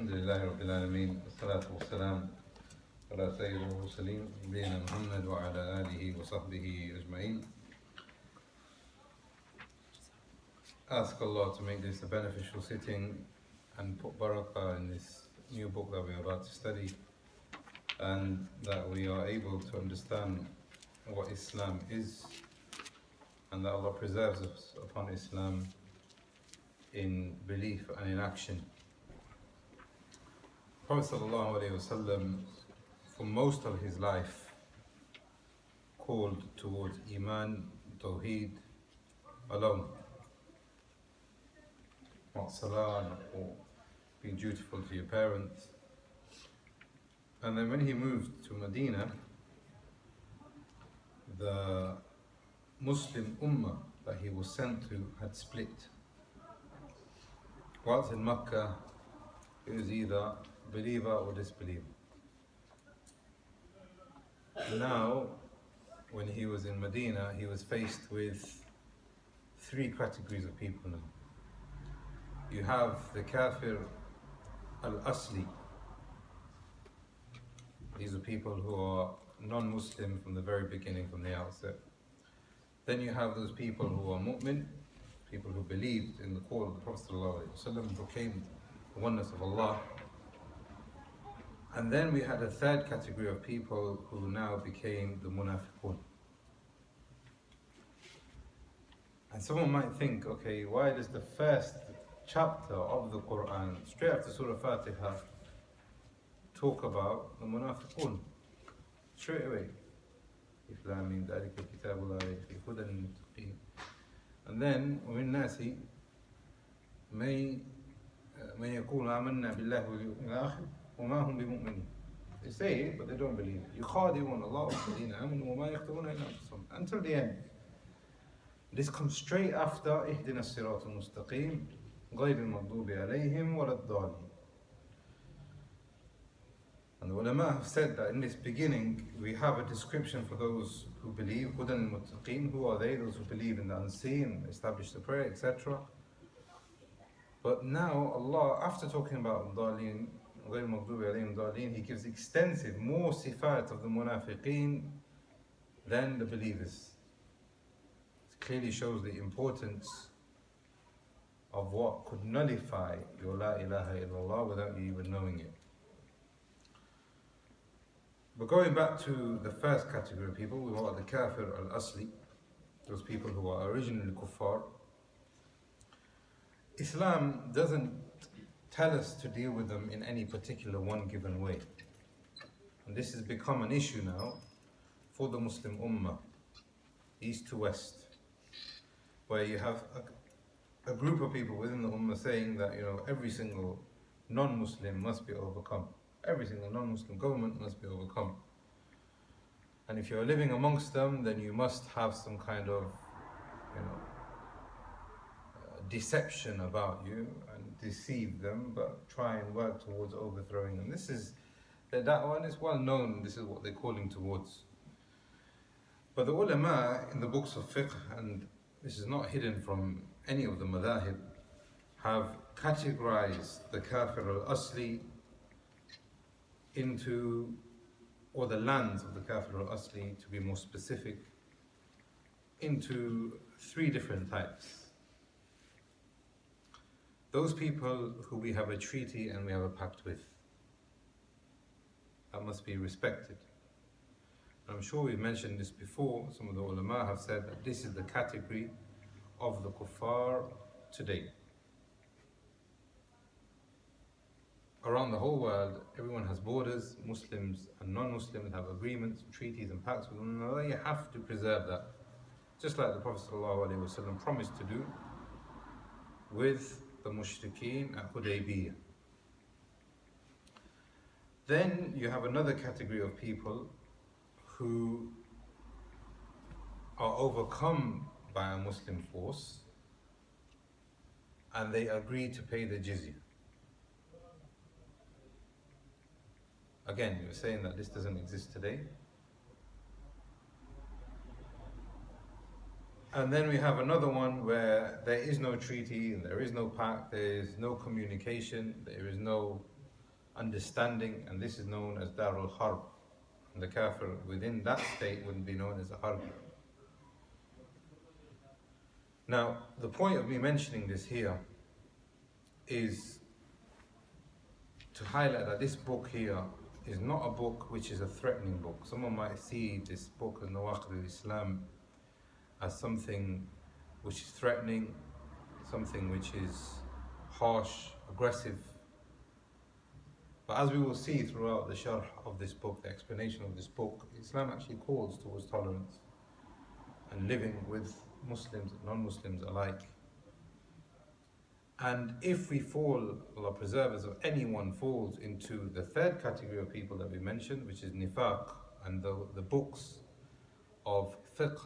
الحمد لله رب العالمين والصلاة والسلام على سيد المرسلين نبينا محمد وعلى آله وصحبه أجمعين. Ask Allah to make this a beneficial sitting and put barakah in this new book that we are about to study, and that we are able to understand what Islam is, and that Allah preserves us upon Islam in belief and in action. Prophet ﷺ, for most of his life, called towards Iman, Tawheed alone, not Salah or being dutiful to your parents. And then when he moved to Medina, the Muslim Ummah that he was sent to had split. Whilst in Makkah, it was either believer or disbeliever. Now, when he was in Medina, he was faced with three categories of people now. You have the kafir al-Asli. These are people who are non-Muslim from the very beginning, from the outset. Then you have those people who are mu'min, people who believed in the call of the Prophet ﷺ, proclaimed the oneness of Allah. And then we had a third category of people who now became the munafiqun. And someone might think, okay, why does the first chapter of the Quran, straight after Surah Fatiha, talk about the munafiqun? Straight away. And then, وَمِن النَّاسِ مَن يَقُولُ آمَنَّا بِاللَّهِ وَالْيَوْمِ الْآخِرِ وَمَا هُمْ بِمُؤْمِنِينَ. They say it, but they don't believe it. يُخَادِعُونَ اللَّهَ وَالَّذِينَ آمَنُوا وَمَا يَخْدَعُونَ إِلَّا أَنفُسَهُم. Until the end. This comes straight after اهدنا الصراط المستقيم غير المغضوب عليهم ولا الضالين. And the ulama have said that in this beginning we have a description for those who believe. هدى المتقين. Who are they? Those who believe in the unseen, establish the prayer, etc. But now Allah, after talking about الضالين غير المغضوب عليهم الضالين, He gives extensive, more sifat of the munafiqeen than the believers. It clearly shows the importance of what could nullify your La ilaha illallah without you even knowing it. But going back to the first category of people, who are the kafir al-asli, those people who are originally kuffar, Islam doesn't tell us to deal with them in any particular one given way. And this has become an issue now for the Muslim Ummah, east to west, where you have a group of people within the Ummah saying that, every single non-Muslim must be overcome. Every single non-Muslim government must be overcome. And if you're living amongst them, then you must have some kind of, deception about you and deceive them, but try and work towards overthrowing them. That one is well known, this is what they're calling towards. But the ulama in the books of fiqh, and this is not hidden from any of the madhahib, have categorized the kafir al-asli into, or the lands of the kafir al-asli, to be more specific, into three different types. Those people who we have a treaty and we have a pact with, that must be respected. I'm sure we've mentioned this before. Some of the ulama have said that this is the category of the kuffar today. Around the whole world, everyone has borders. Muslims and non-Muslims have agreements, treaties and pacts with one another. You have to preserve that. Just like the Prophet ﷺ promised to do with the mushrikeen at Hudaybiyah. Then you have another category of people who are overcome by a Muslim force and they agree to pay the jizya. Again, you're saying that this doesn't exist today. And then we have another one where there is no treaty, and there is no pact, there is no communication, there is no understanding, and this is known as Darul Harb. And the kafir within that state wouldn't be known as a harb. Now, the point of me mentioning this here is to highlight that this book here is not a book which is a threatening book. Someone might see this book, Nawaqid al-Islam, as something which is threatening, something which is harsh, aggressive. But as we will see throughout the sharh of this book, the explanation of this book, Islam actually calls towards tolerance and living with Muslims and non-Muslims alike. And if we fall, Allah preserve us, or anyone falls into the third category of people that we mentioned, which is nifaq, and the books of fiqh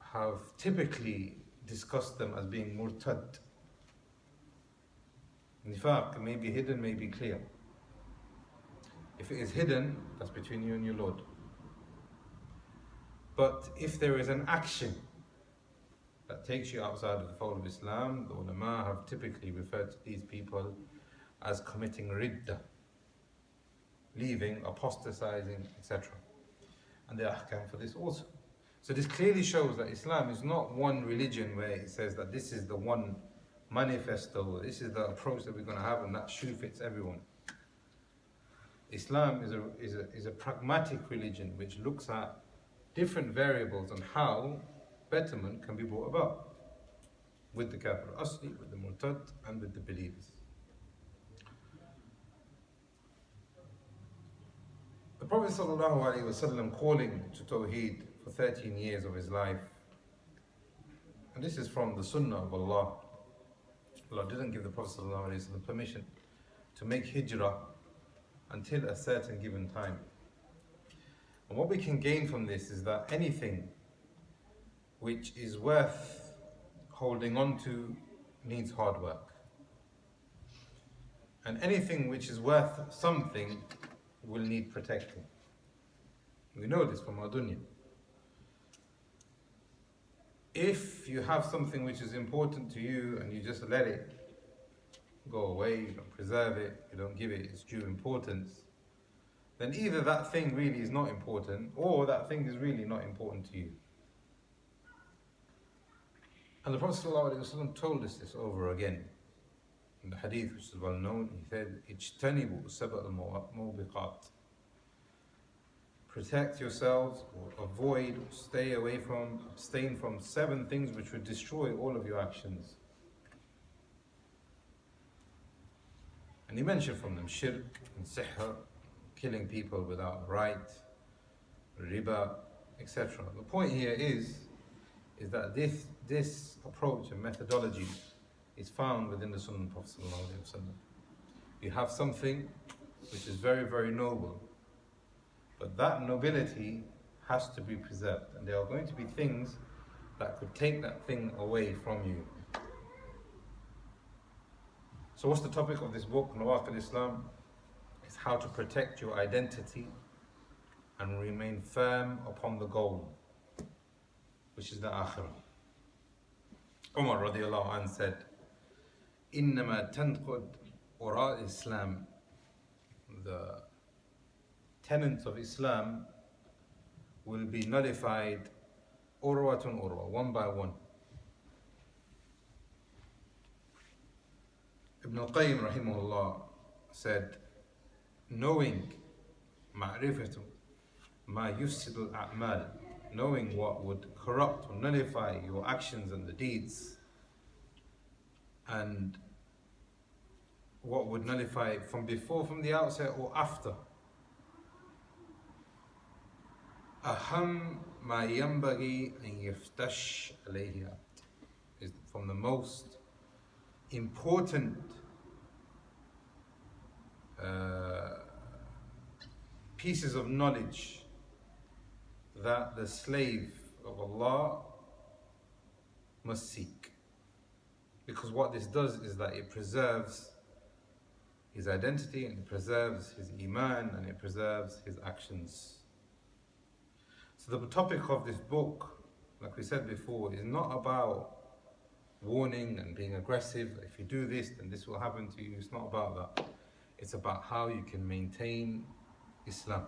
have typically discussed them as being murtad. Nifaq may be hidden, may be clear. If it is hidden, that's between you and your Lord. But if there is an action that takes you outside of the fold of Islam, the ulama have typically referred to these people as committing ridda, leaving, apostatizing, etc. And there are ahkam for this also. So this clearly shows that Islam is not one religion where it says that this is the one manifesto, this is the approach that we're going to have and that shoe fits everyone. Islam is a pragmatic religion which looks at different variables on how betterment can be brought about with the kafir asli, with the murtad, and with the believers. The Prophet ﷺ calling to Tawheed for 13 years of his life, and this is from the Sunnah of Allah. Allah didn't give the Prophet ﷺ permission to make hijrah until a certain given time. And what we can gain from this is that anything which is worth holding on to needs hard work. And anything which is worth something will need protecting. We know this from our dunya. If you have something which is important to you and you just let it go away, you don't preserve it, you don't give it its due importance, then either that thing really is not important or that thing is really not important to you. And the Prophet ﷺ told us this over again. In the hadith, which is well known, he said, "Ijtanibu sab'a al-mubiqat." Protect yourselves, or avoid, or stay away from, abstain from 7 things which would destroy all of your actions. And he mentioned from them shirk and sihr, killing people without a right, riba, etc. The point here is that this approach and methodology is found within the Sunnah of Prophet ﷺ. You have something which is very, very noble, but that nobility has to be preserved, and there are going to be things that could take that thing away from you. So what's the topic of this book, Nawaqid al-Islam? It's how to protect your identity and remain firm upon the goal, which is the Akhirah. Umar radiallahu anhu said, "Innama tanqud ura Islam." The tenets of Islam will be nullified urwatun urwa, one by one. Ibn al-Qayyim rahimahullah said, knowing ma'rifatu ma yufsidu al-a'mal, knowing what would corrupt or nullify your actions and the deeds, and what would nullify from before, from the outset, or after. Aham ma yanbaghi an yaftash alayhi, is from the most important pieces of knowledge that the slave of Allah must seek. Because what this does is that it preserves his identity, and it preserves his iman, and it preserves his actions. So the topic of this book, like we said before, is not about warning and being aggressive. If you do this, then this will happen to you. It's not about that. It's about how you can maintain Islam.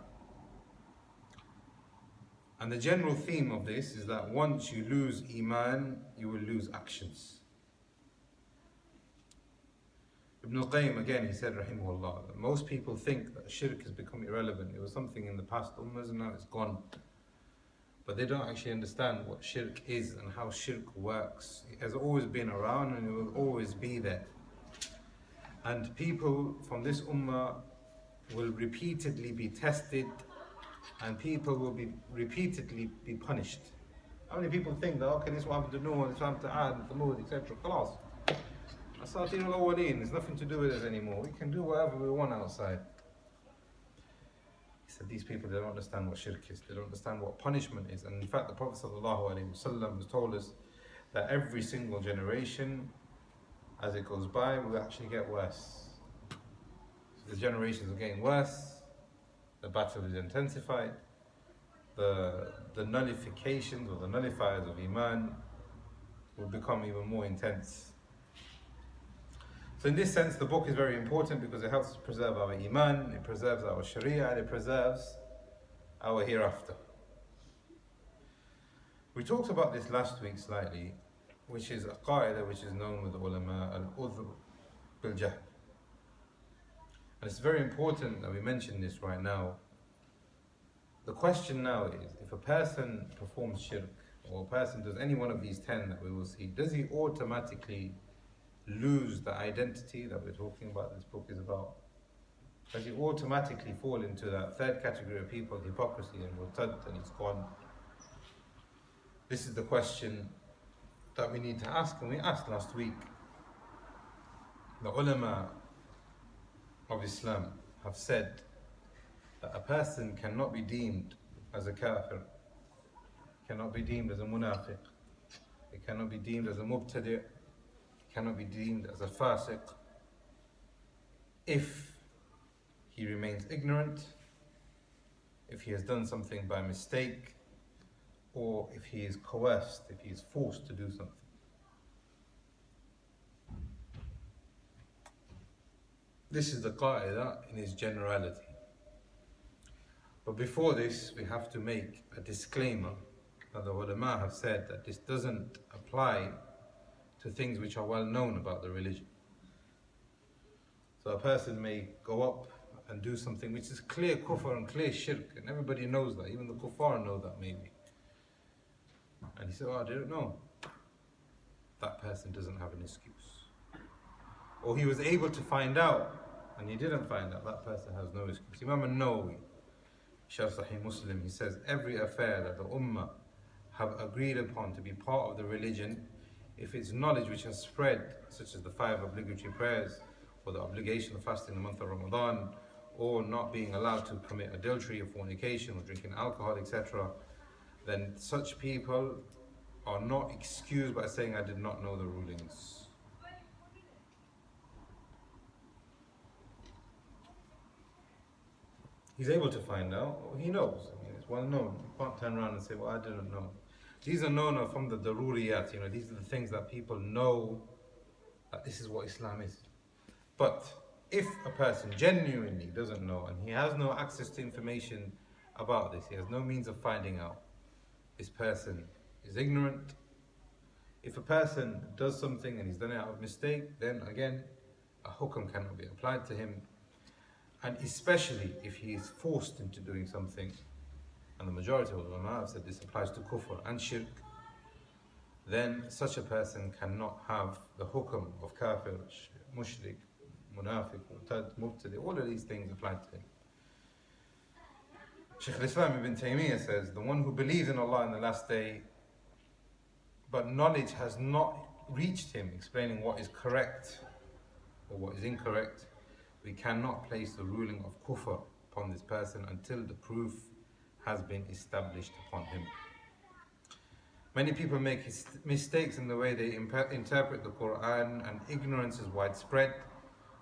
And the general theme of this is that once you lose Iman, you will lose actions. Ibn al-Qayyim, again, he said, rahimahullah, that most people think that shirk has become irrelevant. It was something in the past ummahs and now it's gone. But they don't actually understand what shirk is and how shirk works. It has always been around and it will always be there. And people from this ummah will repeatedly be tested and people will be repeatedly be punished. How many people think that, okay, this is what happened to No1, this is what happened to Ad, Thamud, etc. Khalas. Asatir al-Awwaleen, there's nothing to do with us anymore. We can do whatever we want outside. He said these people, they don't understand what shirk is, they don't understand what punishment is. And in fact, the Prophet ﷺ has told us that every single generation, as it goes by, will actually get worse. So the generations are getting worse, the battle is intensified, the nullifications or the nullifiers of Iman will become even more intense. So in this sense, the book is very important because it helps us preserve our Iman, it preserves our Sharia, and it preserves our hereafter. We talked about this last week slightly, which is a qaida which is known with the ulama, al-Uthr bil-Jahl. And it's very important that we mention this right now. The question now is, if a person performs shirk, or a person does any one of these 10 that we will see, does he automatically lose the identity that we're talking about, this book is about? Does he automatically fall into that third category of people, hypocrisy and murtad, and he's gone? This is the question that we need to ask, and we asked last week. The ulama of Islam have said that a person cannot be deemed as a kafir, cannot be deemed as a munafiq, it cannot be deemed as a mubtadi', cannot be deemed as a fasiq if he remains ignorant, if he has done something by mistake, or if he is coerced, if he is forced to do something. This is the qaida in its generality. But before this, we have to make a disclaimer that the ulama have said that this doesn't apply to things which are well known about the religion. So a person may go up and do something which is clear kufr and clear shirk, and everybody knows that, even the kuffar know that maybe. And he said, oh, I didn't know. That person doesn't have an excuse. Or he was able to find out, and he didn't find out, that person has no excuse. Imam al-Nawawi, Sharh Sahih Muslim, he says, every affair that the ummah have agreed upon to be part of the religion, if it's knowledge which has spread, such as the 5 obligatory prayers, or the obligation of fasting in the month of Ramadan, or not being allowed to commit adultery or fornication or drinking alcohol, etc., then such people are not excused by saying, I did not know the rulings. He's able to find out, or he knows. I mean, it's well known. You can't turn around and say, well, I didn't know. These are known from the daruriyat, these are the things that people know that this is what Islam is. But if a person genuinely doesn't know and he has no access to information about this, he has no means of finding out, this person is ignorant. If a person does something and he's done it out of mistake, then again, a hukm cannot be applied to him. And especially if he is forced into doing something, and the majority of ulama have said this applies to kufr and shirk, then such a person cannot have the hukm of kafir, mushrik, munafiq, murtad, mubtadi, all of these things apply to him. Shaykh al-Islam ibn Taymiyyah says, the one who believes in Allah in the last day, but knowledge has not reached him explaining what is correct or what is incorrect, we cannot place the ruling of kufr upon this person until the proof has been established upon him. Many people make mistakes in the way they interpret the Quran, and ignorance is widespread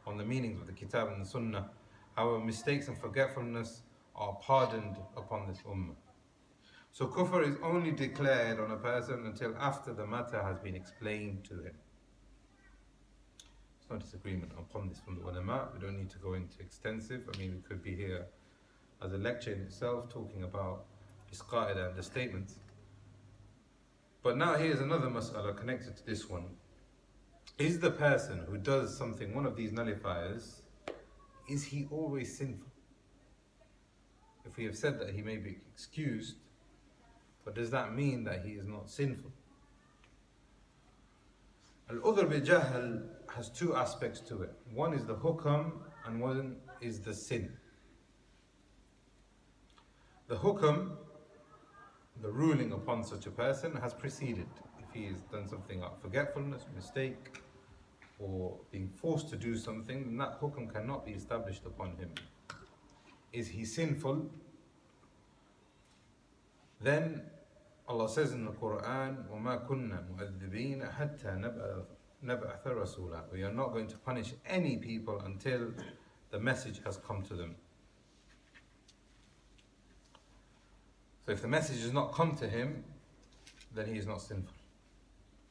on the meanings of the Kitab and the Sunnah. However, mistakes and forgetfulness are pardoned upon this ummah. So kufr is only declared on a person until after the matter has been explained to him. There's no disagreement upon this from the ulama. We don't need to go into extensive. I mean, we could be here as a lecture in itself talking about this qaida and the statements. But now here's another mas'ala connected to this one. Is the person who does something, one of these nullifiers, is he always sinful? If we have said that he may be excused, but does that mean that he is not sinful? Al-Uthr bi Jahl has two aspects to it. One is the hukm and one is the sin. The hukm, the ruling upon such a person, has preceded. If he has done something out of forgetfulness, mistake, or being forced to do something, then that hukm cannot be established upon him. Is he sinful? Then Allah says in the Quran, وَمَا كُنَّا مُؤَذِّبِينَ حَتَّى نَبْعَثَ رَسُولًا. We are not going to punish any people until the message has come to them. So if the message has not come to him, then he is not sinful.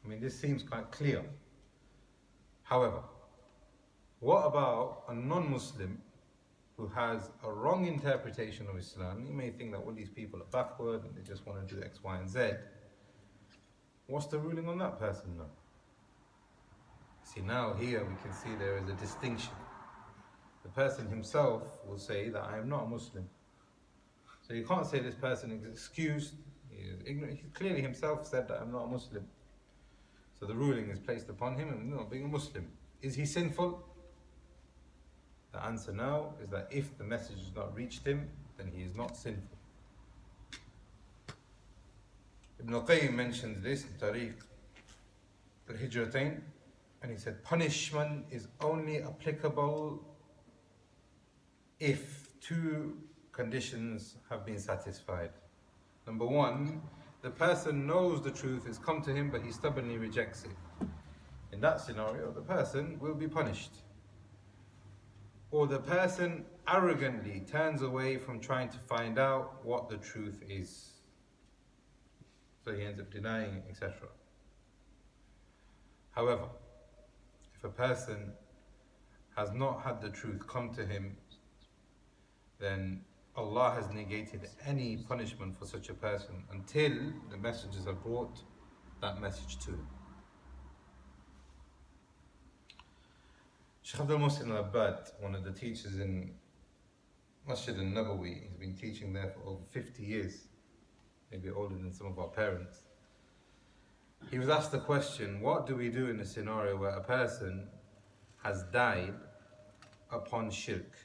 I mean, this seems quite clear. However, what about a non-Muslim who has a wrong interpretation of Islam? You may think that all these people are backward and they just want to do X, Y, and Z. What's the ruling on that person now? See, now here we can see there is a distinction. The person himself will say that I am not a Muslim. So you can't say this person is excused, he is ignorant. He clearly himself said that I'm not a Muslim. So the ruling is placed upon him and not being a Muslim. Is he sinful? The answer now is that if the message has not reached him, then he is not sinful. Ibn al-Qayyim mentions this in Tariq al-Hijratain, and he said punishment is only applicable if two conditions have been satisfied. Number one, the person knows the truth has come to him but he stubbornly rejects it. In that scenario, the person will be punished. Or the person arrogantly turns away from trying to find out what the truth is. So he ends up denying it, etc. However, if a person has not had the truth come to him, then Allah has negated any punishment for such a person until the messengers have brought that message to him. Shaykh Abdul Muhsin al-Abbad, one of the teachers in Masjid al-Nabawi, he's been teaching there for over 50 years, maybe older than some of our parents. He was asked the question, what do we do in a scenario where a person has died upon shirk?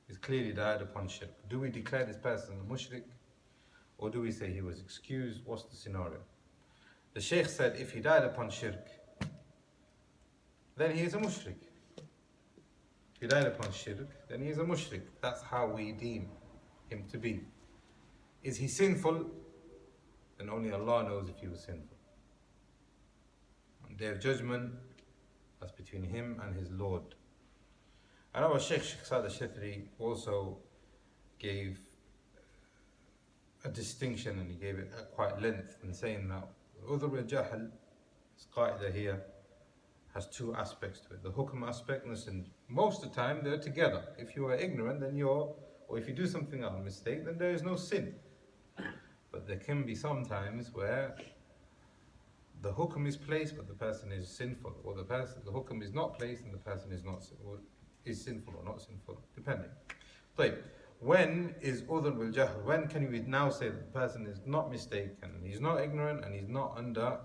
He's clearly died upon shirk. Do we declare this person a mushrik, or do we say he was excused? What's the scenario? The Shaykh said if he died upon shirk, then he is a mushrik. If he died upon shirk, then he is a mushrik. That's how we deem him to be. Is he sinful? Then only Allah knows if he was sinful. On the Day of Judgment, that's between him and his Lord. And our Sheikh Saad al-Shithri also gave a distinction, and he gave it at quite length in saying that al-Uthr bi Jahl, this qaida here, has two aspects to it. The hukm aspect, listen, most of the time they're together. If you are ignorant, then or if you do something out of mistake, then there is no sin. But there can be some times where the hukm is placed, but the person is sinful, or the hukm is not placed and the person is not, or is sinful or not sinful, depending. But when is Uthr bil Jahl? When can we now say that the person is not mistaken, he's not ignorant, and he's not under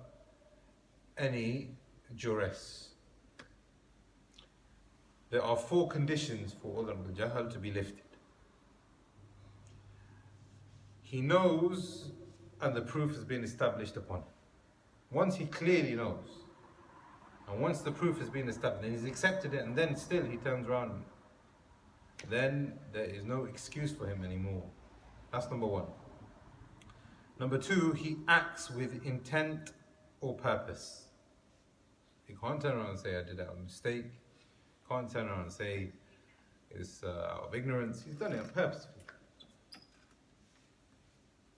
any duress? There are four conditions for Uthr bil Jahl to be lifted. He knows, and the proof has been established upon him. Once he clearly knows, and once the proof has been established, and he's accepted it, and then still he turns around, then there is no excuse for him anymore. That's number one. Number two, he acts with intent or purpose. He can't turn around and say, I did that by mistake. He can't turn around and say, it's out of ignorance. He's done it on purpose.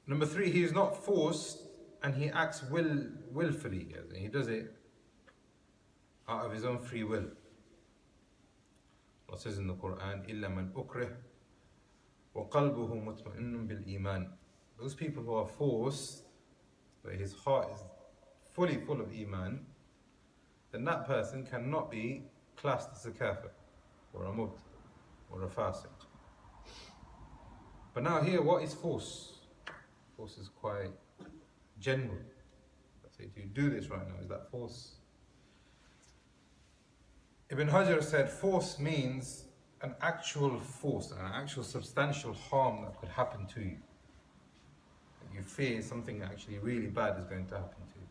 Number 3, he is not forced and he acts willfully. He does it out of his own free will. Allah says in the Quran, إِلَّا مَنْ أُكْرِهْ وَقَلْبُهُ مُطْمَئِنٌ بِالْإِيمَانِ. Those people who are forced, but his heart is fully full of Iman, then that person cannot be classed as a kafir, or a mubtadi, or a fasiq. But now here, what is force? Force is quite general. Let's say, do you do this right now? Is that force? Ibn Hajar said force means an actual force, an actual substantial harm that could happen to you. You fear something actually really bad is going to happen to you.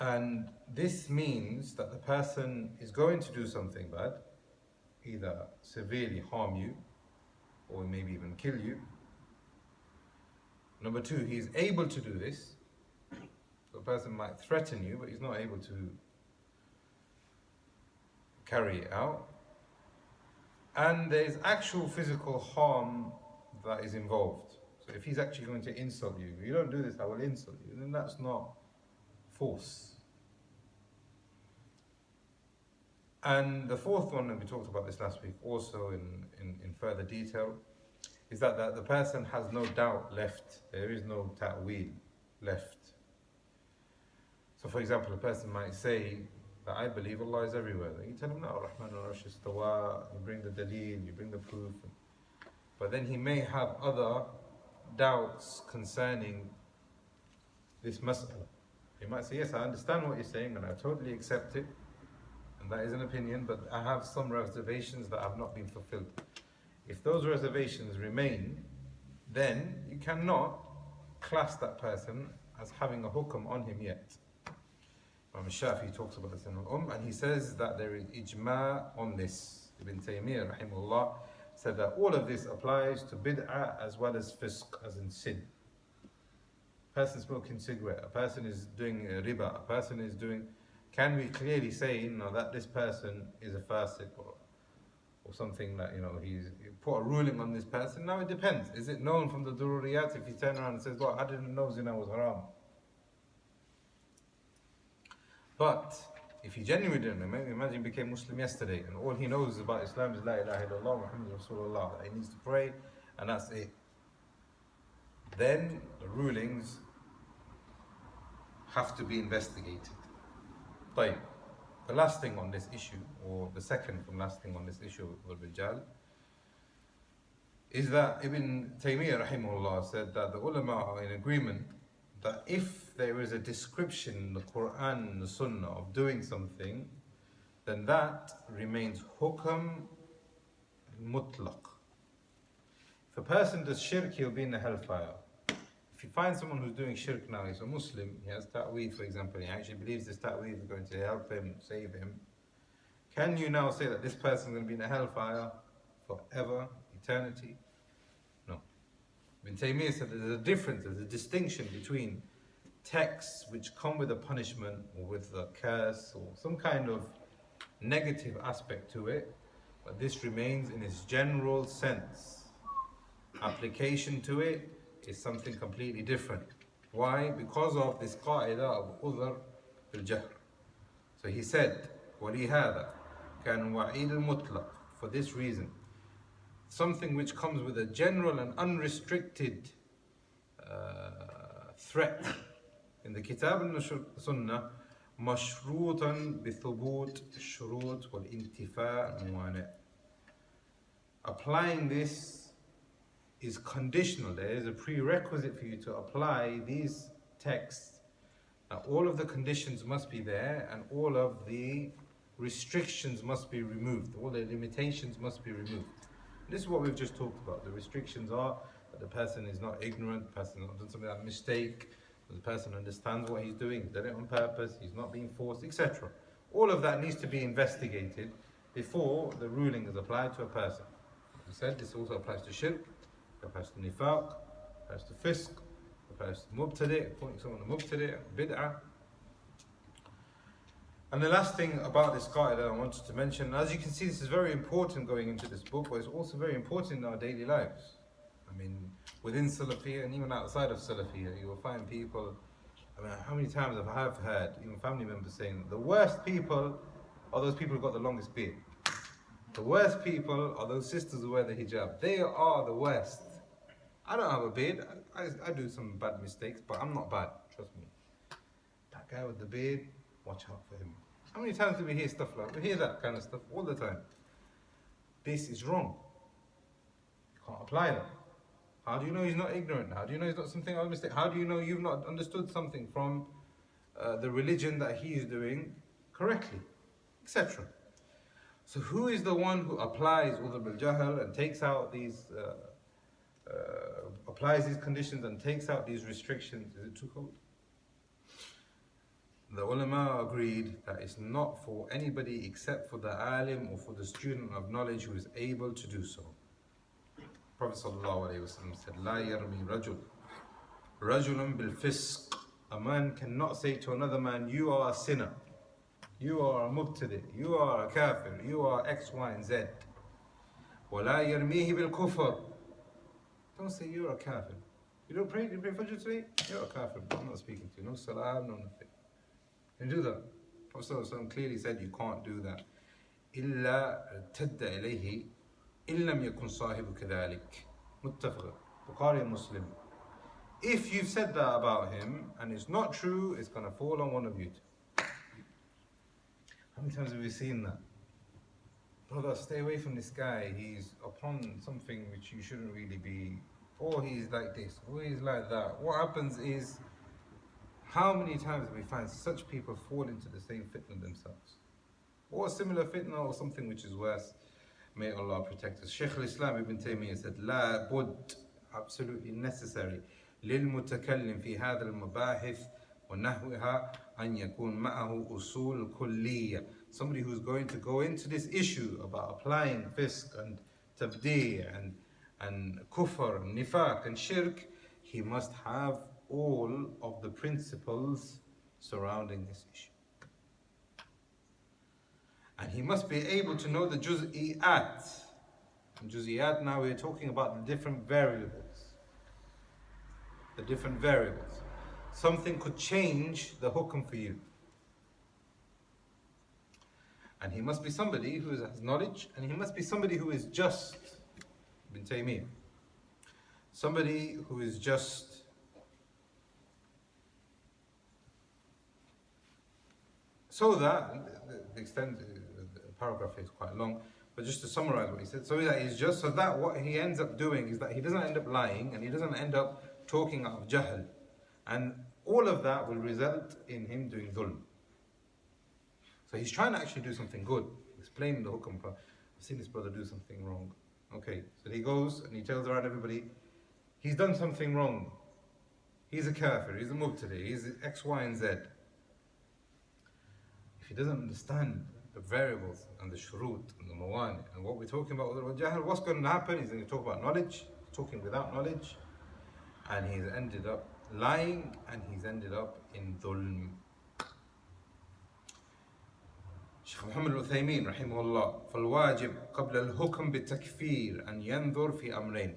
And this means that the person is going to do something bad, either severely harm you, or maybe even kill you. Number 2, he is able to do this. So a person might threaten you, but he's not able to carry it out. And there is actual physical harm that is involved. So if he's actually going to insult you, if you don't do this, I will insult you, then that's not force. And the 4th one, and we talked about this last week also in further detail, is that the person has no doubt left. There is no ta'wil left. So for example, a person might say that I believe Allah is everywhere. Then you tell him, no, Rahman al-Arsh istawa, you bring the dalil, you bring the proof. But then he may have other doubts concerning this mas'ala. He might say, yes, I understand what you're saying and I totally accept it. And that is an opinion, but I have some reservations that have not been fulfilled. If those reservations remain, then you cannot class that person as having a hukm on him yet. Imam Shafi'i talks about this in and he says that there is ijma on this. Ibn Taymiyyah rahimahullah said that all of this applies to bid'ah as well as fisq, as in sin. A person smoking cigarette, a person is doing riba, a person is doing... Can we clearly say that this person is a fasiq or something that, you put a ruling on this person? Now it depends. Is it known from the dururiyat if he turns around and says, well, I didn't know zina was haram? But if he genuinely didn't know, maybe imagine he became Muslim yesterday and all he knows about Islam is La ilaha illallah Muhammad Rasulullah, that he needs to pray and that's it. Then the rulings have to be investigated. But the last thing on this issue, or the second from last thing on this issue of Jahl, is that Ibn Taymiyyah rahimahullah said that the ulama are in agreement that if there is a description in the Quran and the Sunnah of doing something, then that remains Hukm al-Mutlaq. If a person does shirk, he'll be in the hellfire. If you find someone who's doing shirk now, he's a Muslim, he has ta'weed for example, he actually believes this ta'weed is going to help him, save him, can you now say that this person is going to be in the hellfire forever, eternity? No. Ibn Taymiyyah said there's a difference, there's a distinction between texts which come with a punishment or with a curse or some kind of negative aspect to it, but this remains in its general sense. Application to it is something completely different. Why? Because of this qaida of al-Uthr bil-Jahl. So he said, وَلِهَذَا كَانُ وَعِيدُ الْمُطْلَقِ. For this reason, something which comes with a general and unrestricted threat in the Kitab and Sunnah, مشروطا بثبوت الشروط والانتفاء الموانع. Applying this is conditional. There is a prerequisite for you to apply these texts. Now, all of the conditions must be there and all of the restrictions must be removed. All the limitations must be removed. This is what we've just talked about. The restrictions are that the person is not ignorant, the person has not done something like a mistake, the person understands what he's doing, he's done it on purpose, he's not being forced, etc. All of that needs to be investigated before the ruling is applied to a person. As we said, this also applies to shirk, it applies to nifaq, it applies to fisq, it applies to mubtadi', appointing someone a mubtadi', bid'ah. And the last thing about this qaida I wanted to mention, as you can see, this is very important going into this book, but it's also very important in our daily lives. I mean, within Salafiyah and even outside of Salafiyah, you will find people. I mean, how many times have I heard even family members saying the worst people are those people who got the longest beard. The worst people are those sisters who wear the hijab. They are the worst. I don't have a beard. I do some bad mistakes, but I'm not bad. Trust me. That guy with the beard, watch out for him. How many times do we hear stuff like that? We hear that kind of stuff all the time. This is wrong. You can't apply that. How do you know he's not ignorant? How do you know he's not something of a mistake? How do you know you've not understood something from the religion that he is doing correctly, etc.? So who is the one who applies Udhr al-Jahl and takes out these, applies these conditions and takes out these restrictions? Is it too cold? The ulama agreed that it's not for anybody except for the alim or for the student of knowledge who is able to do so. Prophet ﷺ said, "La yarmi rajulun bil fisq." A man cannot say to another man, "You are a sinner, you are a mubtadi, you are a kafir, you are X, Y, and Z." وَلَا يَرْمِيهِ بِالْكُفْرِ. Don't say you're a kafir. You don't pray, you pray Fajr today? You're a kafir. I'm not speaking to you. No salam, no nothing. You do that. Prophet ﷺ clearly said you can't do that. إِلَّا ارْتَدَّ إِلَيْهِ إِن لَمْ يَكُنْ صَاحِبُ كَذَلِكَ. Muttafaq. Bukhari and Muslim. If you've said that about him and it's not true, it's going to fall on one of you two. How many times have we seen that? Brother, stay away from this guy. He's upon something which you shouldn't really be. Or he's like this, or he's like that. What happens is, how many times do we find such people fall into the same fitna themselves? Or a similar fitna or something which is worse. May Allah protect us. Shaykh al-Islam ibn Taymiyyah said, لا بد, absolutely necessary, للمتكلم في هذا المباحث ونحوها أن يكون معه أصول كلية. Somebody who's going to go into this issue about applying fisk and tabdi' and kufr and nifaq and shirk, he must have all of the principles surrounding this issue. And he must be able to know the juz'iyat. And juz'iyat, now we're talking about the different variables. The different variables. Something could change the hukm for you. And he must be somebody who has knowledge, and he must be somebody who is just. Ibn Taymiyyah. Somebody who is just. So that, the extent, the paragraph is quite long, but just to summarize what he said, so that he's just, so that what he ends up doing is that he doesn't end up lying, and he doesn't end up talking out of jahl. And all of that will result in him doing dhulm. So he's trying to actually do something good, explaining the hukm. I've seen this brother do something wrong. Okay, so he goes and he tells around everybody, he's done something wrong. He's a kafir, he's a mubtadi, he's X, Y, and Z. If he doesn't understand the variables and the shurut and the mawani and what we're talking about with al-jahl, what's going to happen? He's going to talk about knowledge, talking without knowledge, and he's ended up lying, and he's ended up in dhulm. Shaykh Muhammad al-Uthaymin rahimahullah, فالواجب قبل الحكم بالتكفير أن ينظر في أمرين.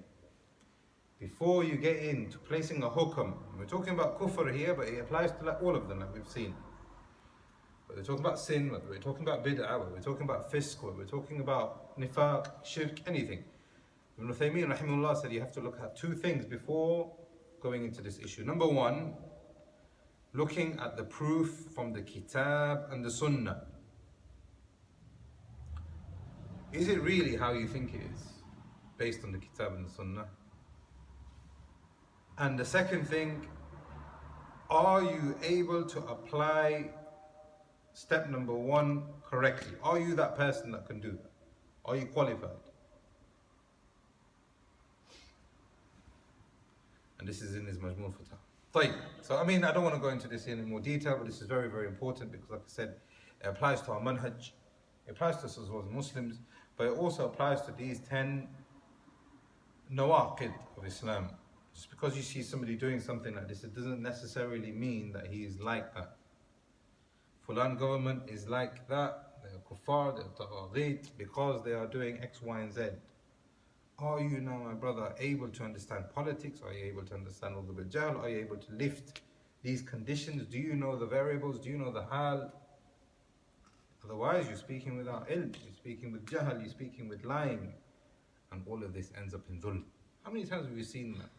Before you get into placing a hukm, we're talking about kufr here, but it applies to like all of them that we've seen. We're talking about sin, we're talking about bid'ah, we're talking about fisk, we're talking about nifaq, shirk, anything. Ibn Uthaymin rahimahullah said you have to look at two things before going into this issue. Number one, looking at the proof from the kitab and the sunnah. Is it really how you think it is, based on the kitab and the sunnah? And the second thing, are you able to apply step number one correctly? Are you that person that can do that? Are you qualified? And this is in his Majmul Fatah. So I mean, I don't want to go into this in more detail, but this is very, very important because like I said, it applies to our manhaj, it applies to us as well as Muslims, but it also applies to these 10 nawaqid of Islam. Just because you see somebody doing something like this, it doesn't necessarily mean that he is like that. Fulan government is like that, they're kuffar, they're taghut, because they are doing X, Y, and Z. Are you now, my brother, able to understand politics? Are you able to understand all the Jahl? Are you able to lift these conditions? Do you know the variables? Do you know the hal? Otherwise, you're speaking without ilm, you're speaking with Jahl, you're speaking with lying, and all of this ends up in dhulm. How many times have you seen that?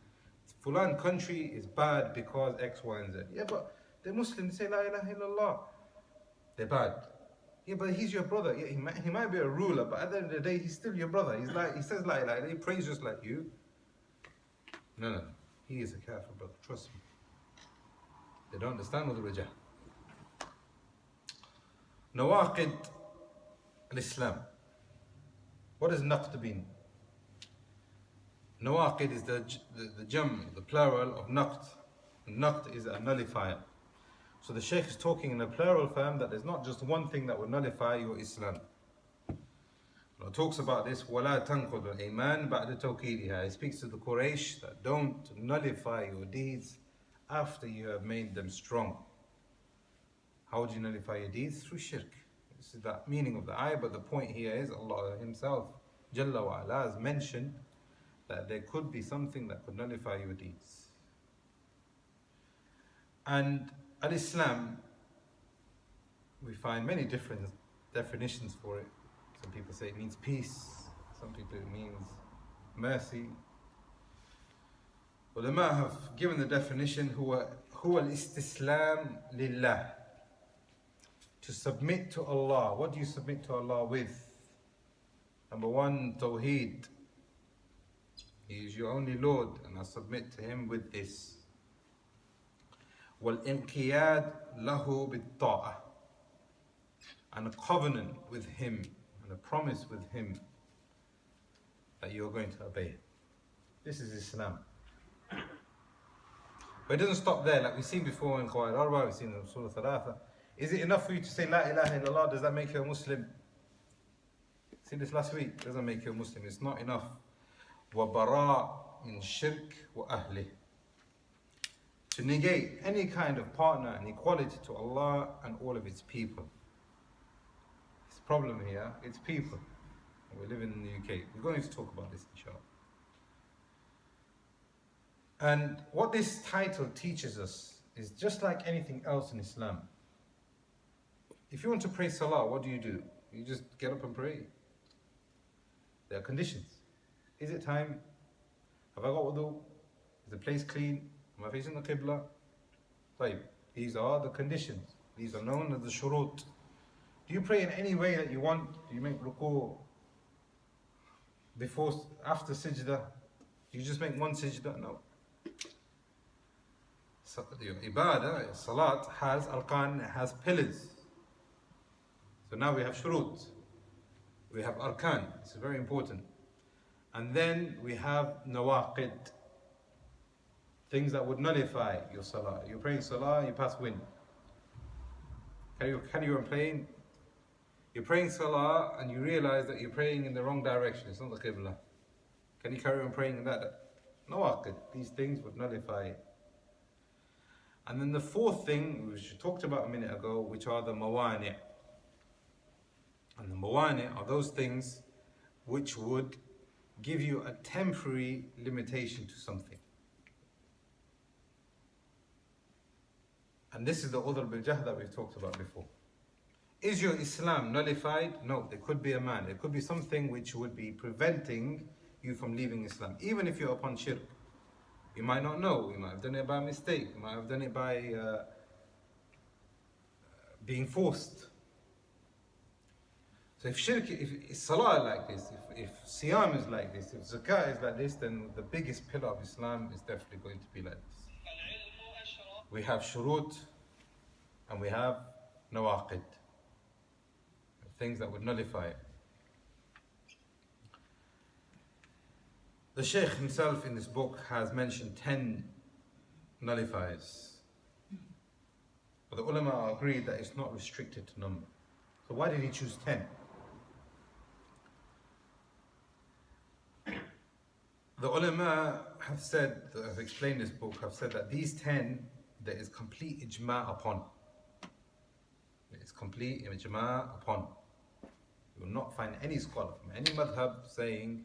Fulan country is bad because X, Y, and Z. Yeah, but they're Muslims, say La ilaha illallah. They're bad. Yeah, but he's your brother. Yeah, he might be a ruler, but at the end of the day, he's still your brother. He says La ilaha illallah, he prays just like you. No. He is a kafir, brother. Trust me. They don't understand all the rajah. Nawaqid al-Islam. What does naqd mean? Nawaqid is the plural of naqd. Naqd is a nullifier. So the Shaykh is talking in a plural form that there's not just one thing that will nullify your Islam. He talks about this, وَلَا تَنْقُضُ الْإِيمَانِ بَعْدَ تَوْكِيدِهَا. He speaks to the Quraysh that don't nullify your deeds after you have made them strong. How would you nullify your deeds? Through shirk. This is the meaning of the ayah, but the point here is Allah Himself, Jalla wa Ala, has mentioned that there could be something that could nullify your deeds. And al-Islam, we find many different definitions for it. Some people say it means peace, some people it means mercy. Ulama have given the definition, huwa al-istislam lillah. To submit to Allah. What do you submit to Allah with? Number one, Tawheed. He is your only Lord, and I submit to Him with this. وَالْإِنْقِيَادِ لَهُ بِالطَّاعَةِ. And a covenant with Him, and a promise with Him that you are going to obey. This is Islam. But it doesn't stop there, like we've seen before in Qawaid Arba, we've seen in Surah Thalatha. Is it enough for you to say La ilaha illallah? Does that make you a Muslim? See this last week? Doesn't make you a Muslim. It's not enough. وَبَرَاء مِنْ شِرْكِ وَأَهْلِهِ. To negate any kind of partner and equality to Allah and all of its people. This problem here, it's people. We're living in the UK. We're going to talk about this, inshallah. And what this title teaches us is just like anything else in Islam. If you want to pray salah, what do? You just get up and pray. There are conditions. Is it time? Have I got wudu? Is the place clean? Am I facing the qibla? These are the conditions. These are known as the shurut. Do you pray in any way that you want? Do you make ruku after sajda? Do you just make one sajda? No. So, your ibadah, salat has arkan, it has pillars. So now we have shurut, we have arkan, this is very important. And then we have nawaqid, things that would nullify your salah. You're praying salah, you pass wind. Carry on praying. You're praying salah and you realize that you're praying in the wrong direction, it's not the qibla. Can you carry on praying in that? Nawaqid, these things would nullify it. And then the fourth thing, which we talked about a minute ago, which are the mawani'. And the mawani' are those things which would give you a temporary limitation to something. And this is the Udhr bil Jahl that we've talked about before. Is your Islam nullified? No, there could be a man. There could be something which would be preventing you from leaving Islam, even if you're upon shirk. You might not know, you might have done it by mistake, you might have done it by being forced. So if shirk, if salah is like this, if siyam is like this, if zakah is like this, then the biggest pillar of Islam is definitely going to be like this. We have shurut and we have nawaqid, things that would nullify it. The Shaykh himself in this book has mentioned 10 nullifiers. But the ulama agreed that it's not restricted to number. So why did he choose 10? The ulama have said, that have explained this book, have said that these 10, there is complete ijma' upon. There is complete ijma' upon. You will not find any scholar from any madhab saying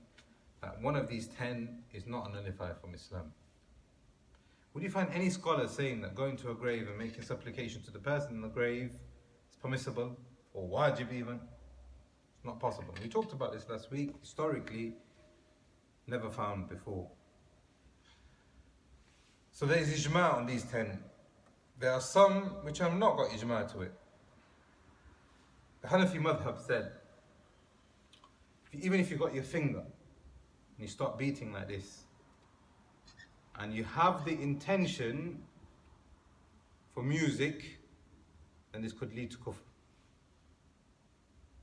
that one of these 10 is not a nullifier from Islam. Would you find any scholar saying that going to a grave and making supplication to the person in the grave is permissible, or wajib even? It's not possible. We talked about this last week. Historically, never found before. So there is ijma on these 10. There are some which have not got ijma to it. The Hanafi madhab said, even if you got your finger and you start beating like this, and you have the intention for music, then this could lead to kufr.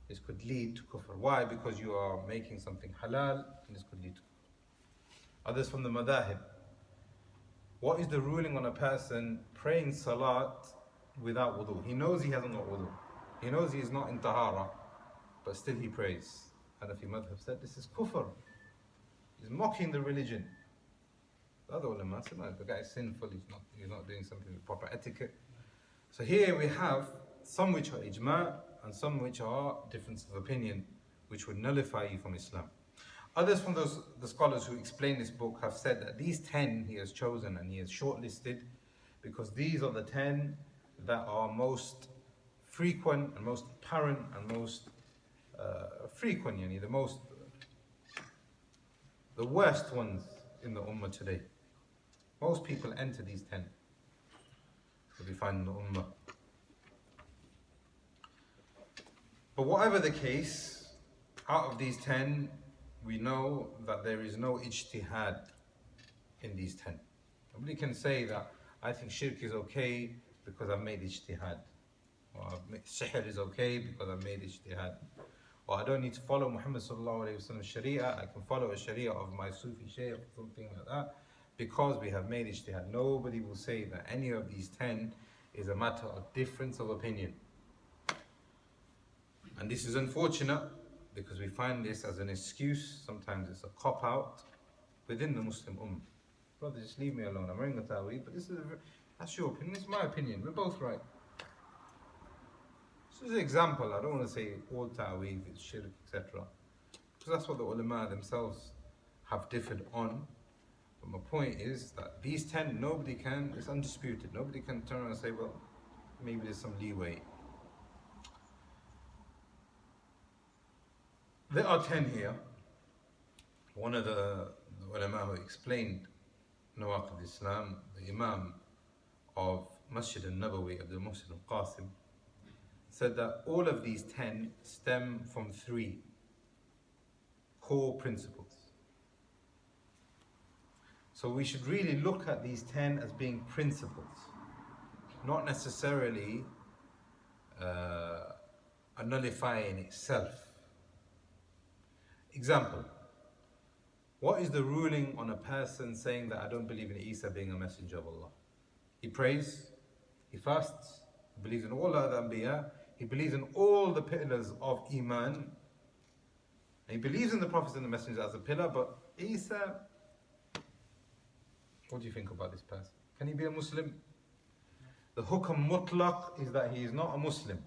This could lead to kufr. Why? Because you are making something halal, and this could lead to kufr. Others from the madahib, what is the ruling on a person praying salat without wudu? He knows he hasn't got wudu. He knows he is not in tahara, but still he prays. Hanafi madhab said this is kufr. He's mocking the religion. The other ulama said, no, the guy is sinful, he's not doing something with proper etiquette. So here we have some which are ijma and some which are difference of opinion, which would nullify you from Islam. Others from the scholars who explain this book have said that these 10 he has chosen and he has shortlisted because these are the 10 that are most frequent and most apparent and most frequent, the worst ones in the ummah today. Most people enter these 10 that we find in the ummah. But whatever the case, out of these 10, we know that there is no ijtihad in these 10. Nobody can say that I think shirk is okay because I've made ijtihad, or sihr is okay because I've made ijtihad, or I don't need to follow Muhammad sallallahu alayhi wa sallam sharia, I can follow a sharia of my Sufi shaykh or something like that because we have made ijtihad. Nobody will say that any of these 10 is a matter of difference of opinion. And this is unfortunate because we find this as an excuse. Sometimes it's a cop-out within the Muslim ummah. Brother, just leave me alone. I'm wearing a ta'weed, but that's your opinion. It's my opinion. We're both right. This is an example. I don't want to say all ta'weed is shirk, etc. Because that's what the ulama themselves have differed on. But my point is that these 10, nobody can, it's undisputed. Nobody can turn around and say, well, maybe there's some leeway. There are 10 here. One of the ulama who explained Nawaqid Islam, the Imam of Masjid al-Nabawi, Abdul Muhsin al-Qasim, said that all of these 10 stem from 3 core principles. So we should really look at these 10 as being principles, not necessarily a nullifier in itself. Example, what is the ruling on a person saying that I don't believe in Isa being a messenger of Allah? He prays, he fasts, he believes in all other Anbiya, he believes in all the pillars of Iman, and he believes in the prophets and the messengers as a pillar, but Isa, what do you think about this person? Can he be a Muslim? The Hukm al-Mutlaq is that he is not a Muslim.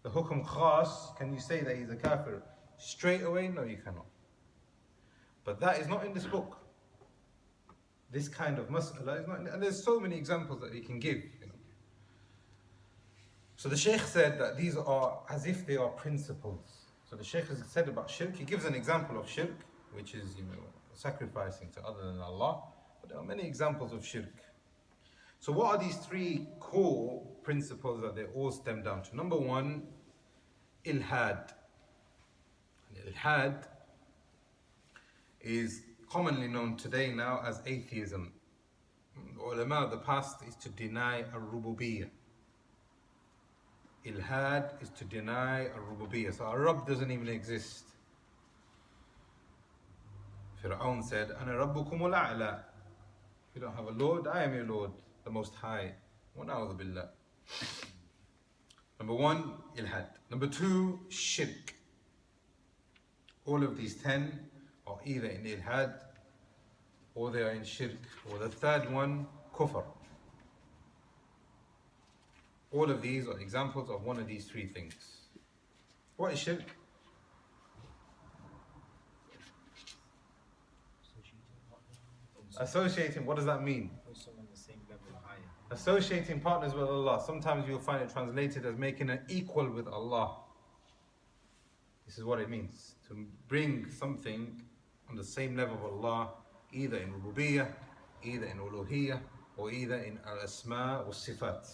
The Hukm al-Khas, can you say that he's a kafir straight away? No, you cannot. But that is not in this book. This kind of mas'ala is not in it. And there's so many examples that we can give. So the Shaykh said that these are as if they are principles. So the Shaykh has said about shirk, he gives an example of shirk, which is sacrificing to other than Allah. But there are many examples of shirk. So what are these 3 core principles that they all stem down to? Number 1, ilhad. Ilhad is commonly known today now as atheism. The ulama of the past is to deny al-rububiyyah. Ilhad is to deny al-rububiyyah. So our Rabb doesn't even exist. Fir'aun said, Ana rabbukum al-a'la. If you don't have a Lord, I am your Lord, the Most High. Wa na'udhu billah. Number 1, ilhad. Number 2, shirk. All of these 10 are either in ilhad or they are in shirk. Or the third one, kufr. All of these are examples of one of these 3 things. What is shirk? Associating, what does that mean? Also on the same level or higher. Associating partners with Allah. Sometimes you'll find it translated as making an equal with Allah. This is what it means. To bring something on the same level of Allah, either in rububiyyah, either in uluhiyyah, or either in al-asma wa sifat.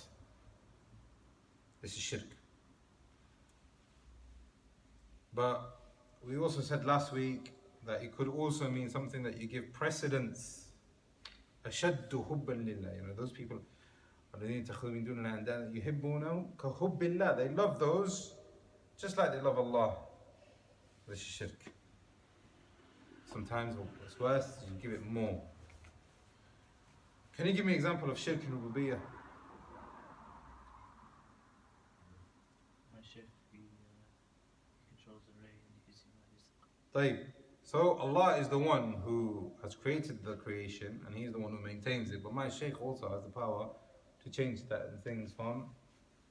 This is shirk. But we also said last week that it could also mean something that you give precedence. أشد حبا لله. You know, those people الذين اتخذوا من دون الله أندادا يحبونهم كحب الله. They love those just like they love Allah. This is shirk. Sometimes what's worse, you give it more. Can you give me an example of shirk in rububiyyah? My Shaykh, he controls the rain and he gives him my rizq. طيب. So Allah is the one who has created the creation and He is the one who maintains it. But my Shaykh also has the power to change that things from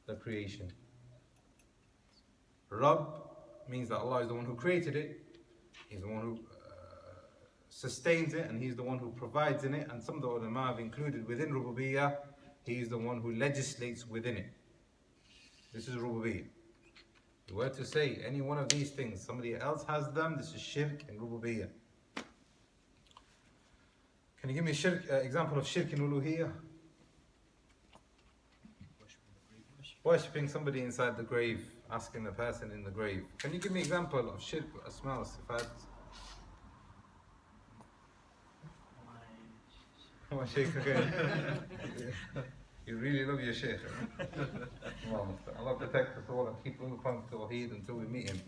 the creation. Rabb means that Allah is the one who created it. He's the one who sustains it, and He's the one who provides in it. And some of the ulama have included within rububiyyah, He is the one who legislates within it. This is rububiyyah. If you were to say any one of these things, somebody else has them, this is shirk in rububiyyah. Can you give me an example of shirk in uluhiyyah? Worshipping somebody inside the grave, asking the person in the grave. Can you give me an example of shirk, asma wa sifat? My Shaykh again. You really love your Shaykh. Allah protect us all and keep moving upon Tawheed until we meet him.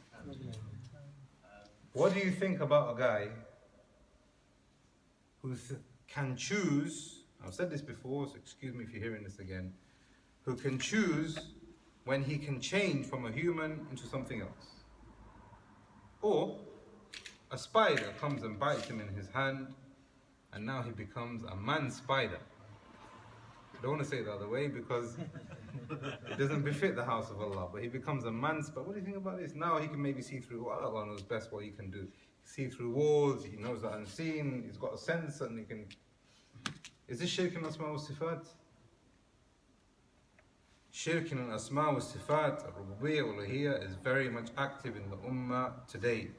What do you think about a guy who can choose, I've said this before, so excuse me if you're hearing this again, who can choose when he can change from a human into something else? Or a spider comes and bites him in his hand and now he becomes a man spider. I don't want to say it the other way because it doesn't befit the house of Allah, but he becomes a man spider. What do you think about this? Now he can maybe see through, well, Allah knows best what he can do. See through walls, he knows the unseen, he's got a sense and he can... Is this shirk in asma wa sifat? Shirk in asma wa sifat, rububiyyah, uluhiyyah is very much active in the ummah today.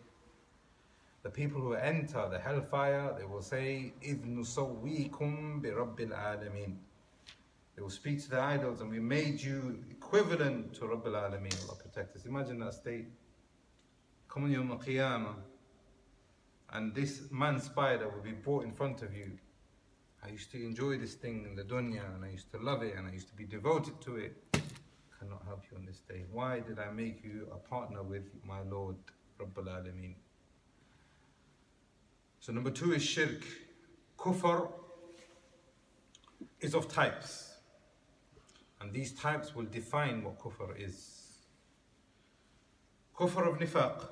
The people who enter the hellfire, they will say, إِذْ نُصَوِّيكُمْ بِرَبِّ الْعَالَمِينَ. They will speak to the idols and we made you equivalent to Rabbil Alameen. Allah protect us. Imagine that state. Come on Yawm al-Qiyamah and this man spider will be brought in front of you. I used to enjoy this thing in the dunya and I used to love it and I used to be devoted to it. I cannot help you on this day. Why did I make you a partner with my Lord Rabbil Alameen? So number 2 is shirk. Kufr is of types. And these types will define what kufr is. Kufr of nifaq.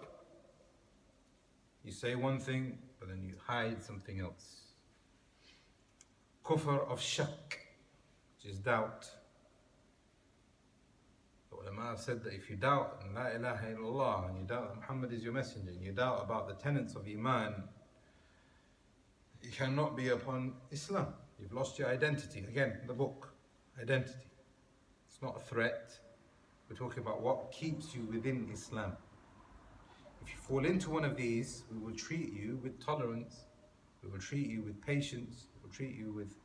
You say one thing, but then you hide something else. Kufr of shak, which is doubt. The ulama have said that if you doubt in La ilaha illallah, and you doubt that Muhammad is your messenger, and you doubt about the tenets of Iman, you cannot be upon Islam. You've lost your identity. Again, the book, identity. It's not a threat. We're talking about what keeps you within Islam. If you fall into one of these, we will treat you with tolerance. We will treat you with patience. We will treat you with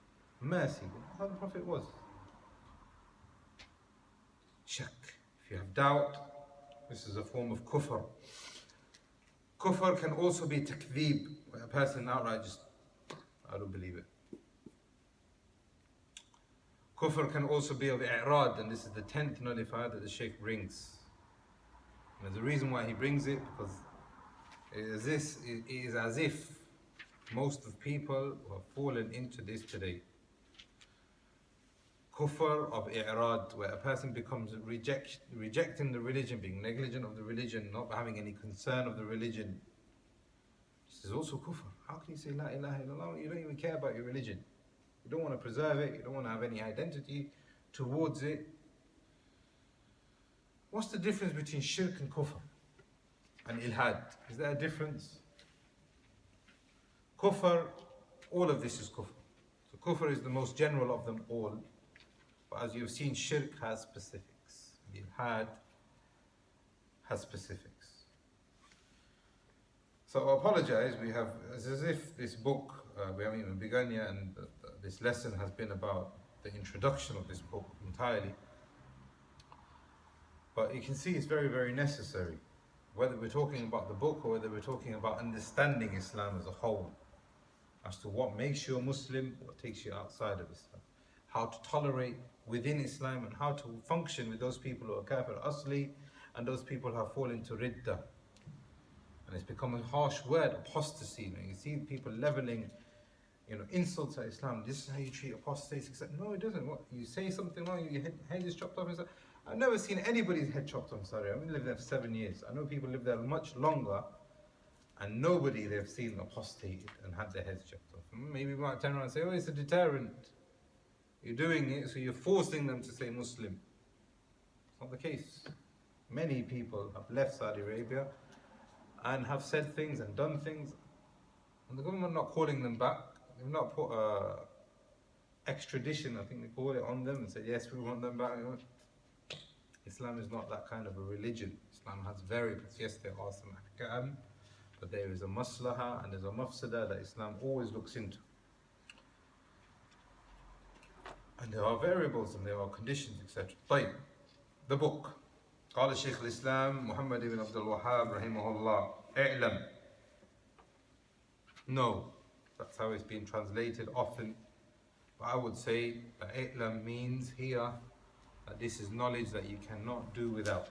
mercy. That's how the Prophet was. Shak. If you have doubt, this is a form of kufr. Kufr can also be takdeeb, where a person outright just, I don't believe it. Kufr can also be of i'rad, and this is the 10th nullifier that the Shaykh brings. And there's a reason why he brings it, because it is as if most of people who have fallen into this today. Kufr of i'rad, where a person becomes rejecting the religion, being negligent of the religion, not having any concern of the religion. This is also kufr. How can you say La ilaha illallah when you don't even care about your religion? You don't want to preserve it, you don't want to have any identity towards it. What's the difference between shirk and kufr and ilhad? Is there a difference? Kufr All of this is kufr. So kufr is the most general of them all. But as you've seen, shirk has specifics. Ilhad has specifics. So I apologize, it's as if this book, we haven't even begun yet, and this lesson has been about the introduction of this book entirely. But you can see it's very, very necessary, whether we're talking about the book or whether we're talking about understanding Islam as a whole, as to what makes you a Muslim, what takes you outside of Islam, how to tolerate within Islam, and how to function with those people who are kafir asli and those people who have fallen to ridda. And it's become a harsh word, apostasy. You see people leveling, insults at Islam. This is how you treat apostates. Except, no, it doesn't. What, you say something wrong, your head is chopped off. I've never seen anybody's head chopped off. Sorry, I've been living there for 7 years. I know people live there much longer, and nobody they've seen apostated and had their heads chopped off. Maybe we might turn around and say, oh, it's a deterrent. You're doing it, so you're forcing them to say Muslim. It's not the case. Many people have left Saudi Arabia and have said things and done things, and the government not calling them back. They've not put extradition, I think they call it, on them and said, yes, we want them back. Islam is not that kind of a religion. Islam has variables. Yes, there are some ahkam, but there is a maslaha and there's a mafsada that Islam always looks into. And there are variables and there are conditions, etc. طيب, the book. قال الشيخ الإسلام محمد بن عبد الوهاب رحمه الله اعلم. No, that's how it's been translated often. But I would say that اعلم means here that this is knowledge that you cannot do without.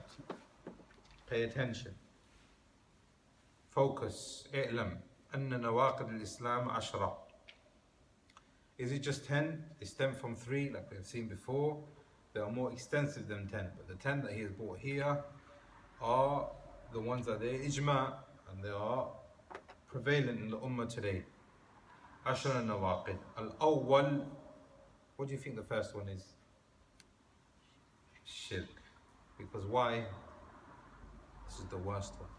Pay attention. Focus. اعلم أن نواقض الإسلام 10. Is it just 10? It stems from 3, like we've seen before. They are more extensive than 10, but the 10 that he has brought here are the ones that they ijma, and they are prevalent in the ummah today. 10 nawaqid. Al-awwal, what do you think the first one is? Shirk. Because why? This is the worst one.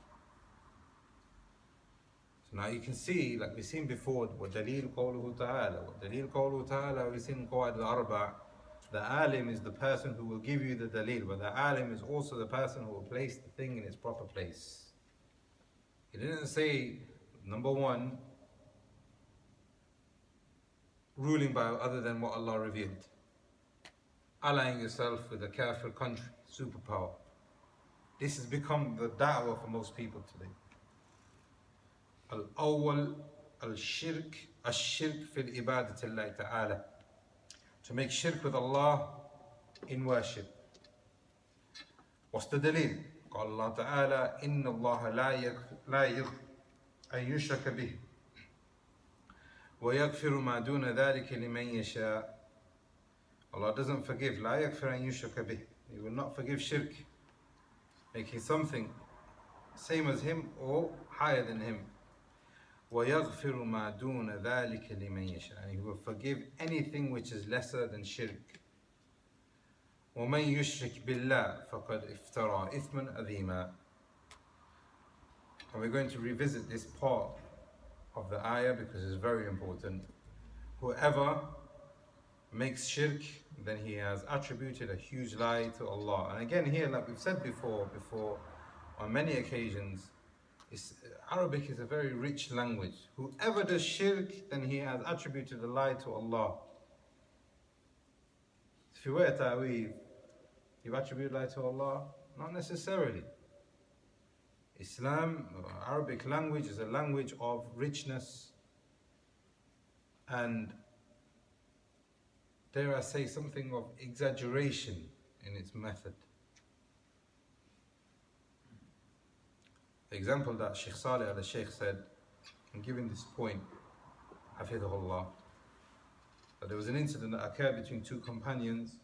So now you can see, like we've seen before, وَدَلِيلُ قَوْلُهُ تَعَالَى وَدَلِيلُ قَوْلُهُ تَعَالَى, we've seen قواعد الأربع. The alim is the person who will give you the dalil, but the alim is also the person who will place the thing in its proper place. He didn't say, number 1, ruling by other than what Allah revealed. Allying yourself with a kafir country, superpower. This has become the da'wah for most people today. Al-awwal, al-shirk, al-shirk fil ibadati Allah ta'ala. To make shirk with Allah in worship. What's the dalil? قال الله تعالى إن الله لا يغفر أن يشرك به ويغفر ما دون ذلك لمن يشاء. Allah doesn't forgive. لا يغفر أن يشرك به. He will not forgive shirk, making something same as him or higher than him. وَيَغْفِرُ مَا دُونَ ذَلِكَ لِمَنْ يَشَاءُ. And He will forgive anything which is lesser than shirk. وَمَنْ يُشْرِكْ بِاللَّهِ فَقَدْ اِفْتَرَى إِثْمًا أَذِيمًا. And we're going to revisit this part of the ayah because it's very important. Whoever makes shirk, then he has attributed a huge lie to Allah. And again here, like we've said before on many occasions, Arabic is a very rich language. Whoever does shirk, then he has attributed a lie to Allah. If you wear ta'weed, you attribute a lie to Allah? Not necessarily. Islam, Arabic language, is a language of richness and, dare I say, something of exaggeration in its method. The example that Sheikh Saleh al-Sheikh said, and given this point, Hafidhullah, that there was an incident that occurred between 2 companions,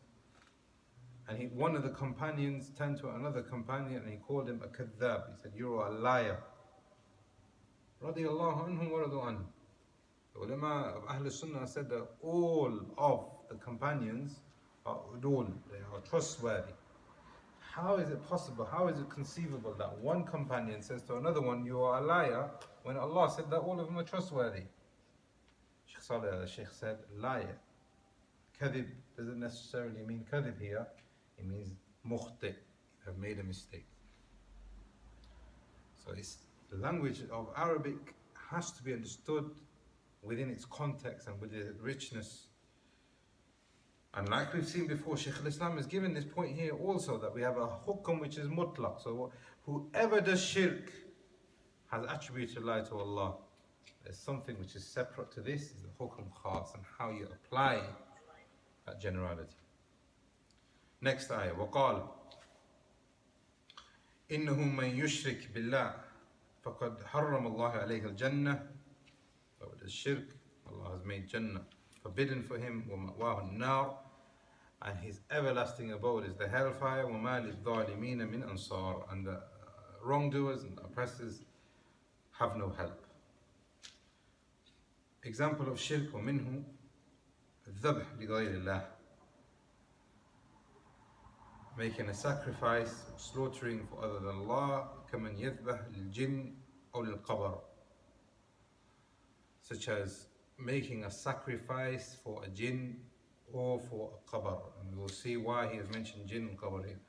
and one of the companions turned to another companion and he called him a kadhab. He said, "You're a liar." Radiyallahu anhum wa radu anhu. The ulama of Ahl Sunnah said that all of the companions are udul, they are trustworthy. How is it possible, how is it conceivable that one companion says to another one, "You are a liar," when Allah said that all of them are trustworthy? Shaykh Salih al-Sheikh said, liar. Kadhib doesn't necessarily mean kadhib here, it means mukhti, have made a mistake. So the language of Arabic has to be understood within its context and with its richness. And like we've seen before, Shaykh al-Islam has given this point here also, that we have a hukm which is mutlaq. So whoever does shirk has attributed lie to Allah. There's something which is separate to this, is the hukm khas, and how you apply that generality. Next ayah, وقال إنه من يشرك بالله فقد حرم الله عليه الجنة. So it is shirk, Allah has made Jannah forbidden for him, وَمَأْوَاهُ النَّارِ, and his everlasting abode is the hellfire, وَمَا لِلظَّالِمِينَ مِنْ أَنصَارٍ, and the wrongdoers and the oppressors have no help. Example of shirk, وَمِنْهُ الذَّبْحُ لِغَيْرِ اللَّهِ, making a sacrifice, slaughtering for other than Allah, كَمَنْ يَذْبَحْ لِلْجِنِّ أو لِلْقَبَرِ, such as making a sacrifice for a jinn or for a qabr. And we will see why he has mentioned jinn and qabr here.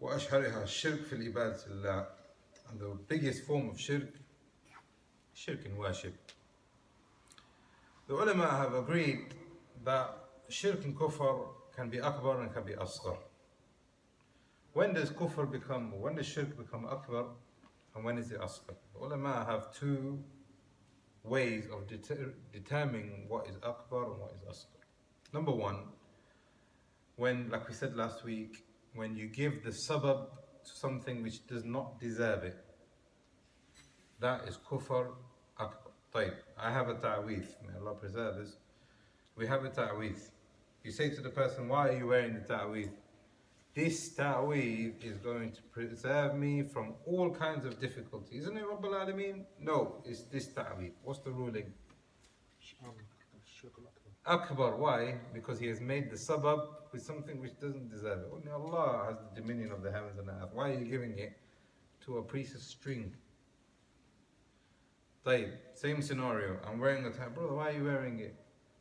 وأشهرها الشرك في العبادة الله, and the biggest form of shirk in worship. The ulama have agreed that shirk and kufr can be akbar and can be asghar. When does shirk become akbar, and when is it asghar? The ulama have two ways of determining what is akbar and what is asghar. Number one, when, like we said last week, when you give the sabab to something which does not deserve it, that is kufr akbar. طيب, I have a ta'weeth, may Allah preserve us. We have a ta'weeth. You say to the person, why are you wearing the ta'weeth? This ta'weeth is going to preserve me from all kinds of difficulties. Isn't it Rabbul Alameen? No, it's this ta'weeth. What's the ruling? Akbar. Why? Because he has made the sabab with something which doesn't deserve it. Only Allah has the dominion of the heavens and the earth. Why are you giving it to a piece of string? طيب, same scenario. I'm wearing a ta'weeth. Brother, why are you wearing it?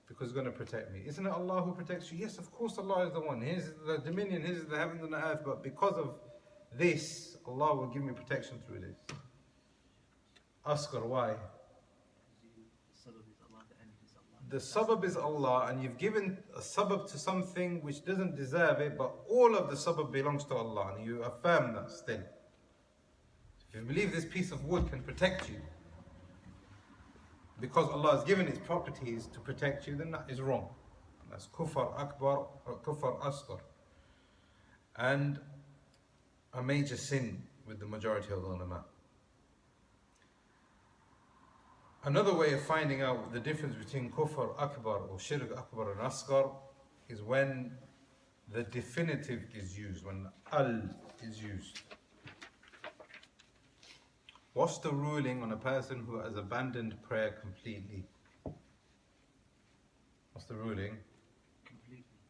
Because it's going to protect me. Isn't it Allah who protects you? Yes, of course Allah is the one. His is the dominion, His is the heavens and the earth. But because of this, Allah will give me protection through this. Asghar, why? The sabab is Allah, and you've given a sabab to something which doesn't deserve it, but all of the sabab belongs to Allah, and you affirm that still. If you believe this piece of wood can protect you, because Allah has given its properties to protect you, then that is wrong. That's kufr akbar or kufr asghar, and a major sin with the majority of the ulama. Another way of finding out the difference between kufr akbar or shirk akbar and asghar is when the definitive is used, when al is used. What's the ruling on a person who has abandoned prayer completely? What's the ruling?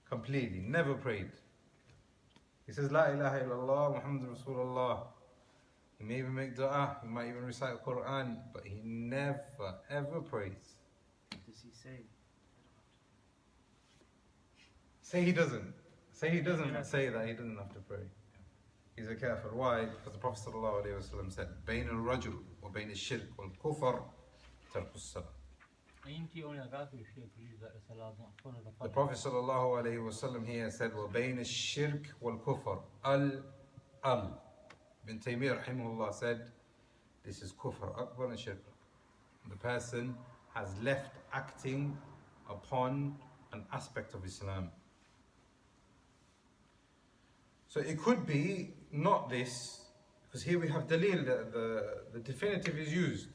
Completely. Never prayed. He says, La ilaha illallah, Muhammad Rasulullah. He may even make dua, he might even recite the Quran, but he never, ever prays. Does he say? Say he doesn't. Say he doesn't say that he doesn't have to pray. He's a kafir. Why? Because the Prophet ﷺ said, بين الرجل وبين الشرك والكفر ترك الصلاة. The Prophet ﷺ here said, وبين الشرك والكفر al. Ibn Taymiyyah rahimahullah said, this is kufr akbar and shirk. The person has left acting upon an aspect of Islam. So it could be not this, because here we have dalil, the definitive is used.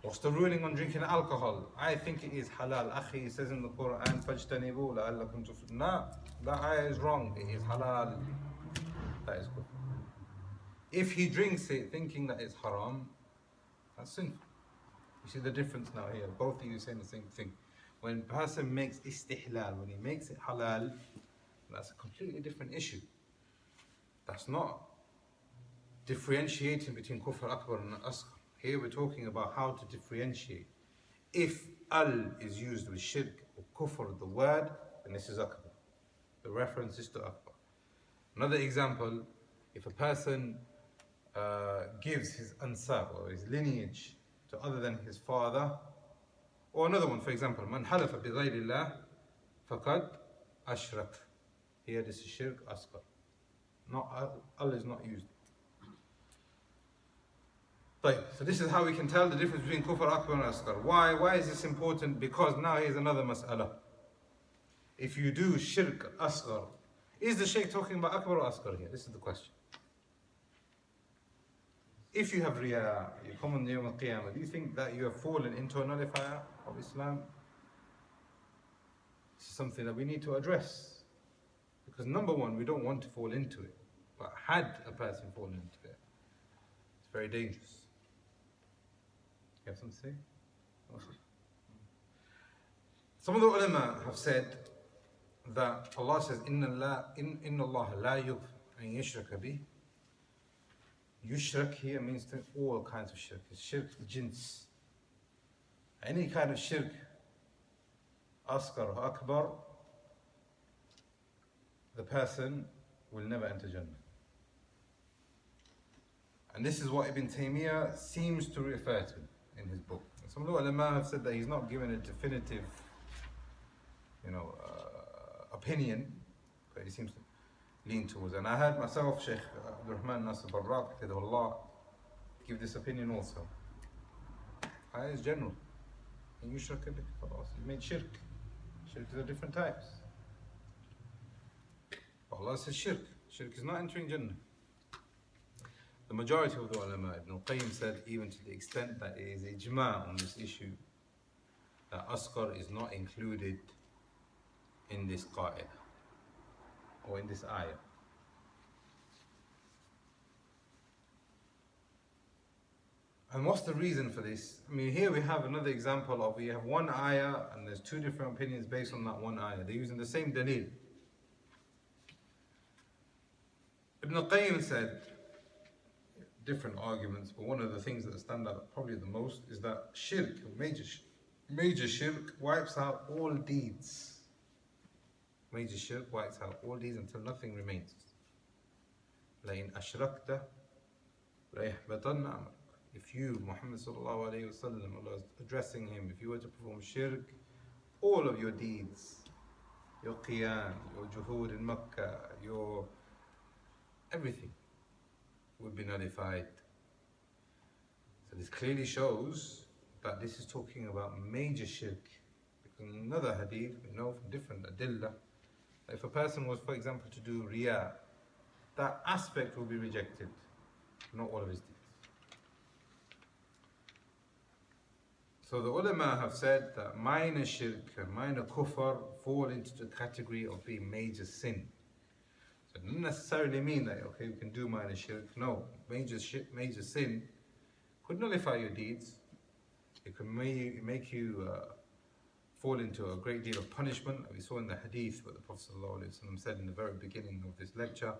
What's the ruling on drinking alcohol? I think it is halal. Akhi says in the Quran, فَاجْتَنِبُوا لَعَلَّكُمْ تُفْلِحُونَ. No, that ayah is wrong. It is halal. That is good. If he drinks it thinking that it's haram, that's sinful. You see the difference now here. Both of you saying the same thing. When a person makes istihlal, when he makes it halal, that's a completely different issue. That's not differentiating between kufr akbar and asghar. Here we're talking about how to differentiate. If al is used with shirk or kufr, the word, then this is akbar. The reference is to akbar. Another example, if a person gives his ansab or his lineage to other than his father, or another one, for example, man halafa bi ghayrillah faqad ashrak. Here this is shirk asghar. Not al is not used. So this is how we can tell the difference between kufr akbar and asghar. Why is this important? Because now here's another mas'ala. If you do shirk asghar, is the shaykh talking about akbar or asghar here? This is the question. If you have riya, you come on the Yawm al-Qiyamah, do you think that you have fallen into a nullifier of Islam? This is something that we need to address. Because number one, we don't want to fall into it. But had a person fallen into it, it's very dangerous. You have something to say? Awesome. Some of the ulama have said that Allah says, Inna Allah la yughfir an yushraka bih. Yushrak here means all kinds of shirk. It's shirk jins. Any kind of shirk, asghar or akbar, the person will never enter Jannah. And this is what Ibn Taymiyyah seems to refer to in his book. Some of the ulama have said that he's not given a definitive, opinion, but he seems to lean towards. And I heard myself, Shaykh Abdul Rahman Nasir Barraq, Allah, give this opinion also. It's general. And you shirk bih, you made shirk. Shirk is of different types. Allah says shirk. Shirk is not entering Jannah. The majority of the ulama, Ibn al-Qayyim said, even to the extent that it is ijma' on this issue, that asghar is not included in this qa'idah or in this ayah. And what's the reason for this? I mean, here we have another example of, we have one ayah and there's two different opinions based on that one ayah. They're using the same dalil. Ibn al-Qayyim said, different arguments, but one of the things that stand out probably the most is that shirk, major shirk, wipes out all deeds. Major shirk wipes out all deeds until nothing remains. لَإِنْ أَشْرَكْتَ لَيَحْبَطَنَّ عَمَلُكَ. If you, Muhammad sallallahu alayhi wa sallam, Allah is addressing him, if you were to perform shirk, all of your deeds, your qiyam, your juhud in Makkah, your everything would be nullified. So this clearly shows that this is talking about major shirk. Because in another hadith, we know from different adillah, that if a person was, for example, to do riya, that aspect will be rejected, not all of his deeds. So the ulama have said that minor shirk and minor kufr fall into the category of being major sin. So it doesn't necessarily mean that, okay, we can do minor shirk. No, major sin could nullify your deeds. It could make you fall into a great deal of punishment. We saw in the hadith what the Prophet ﷺ said in the very beginning of this lecture,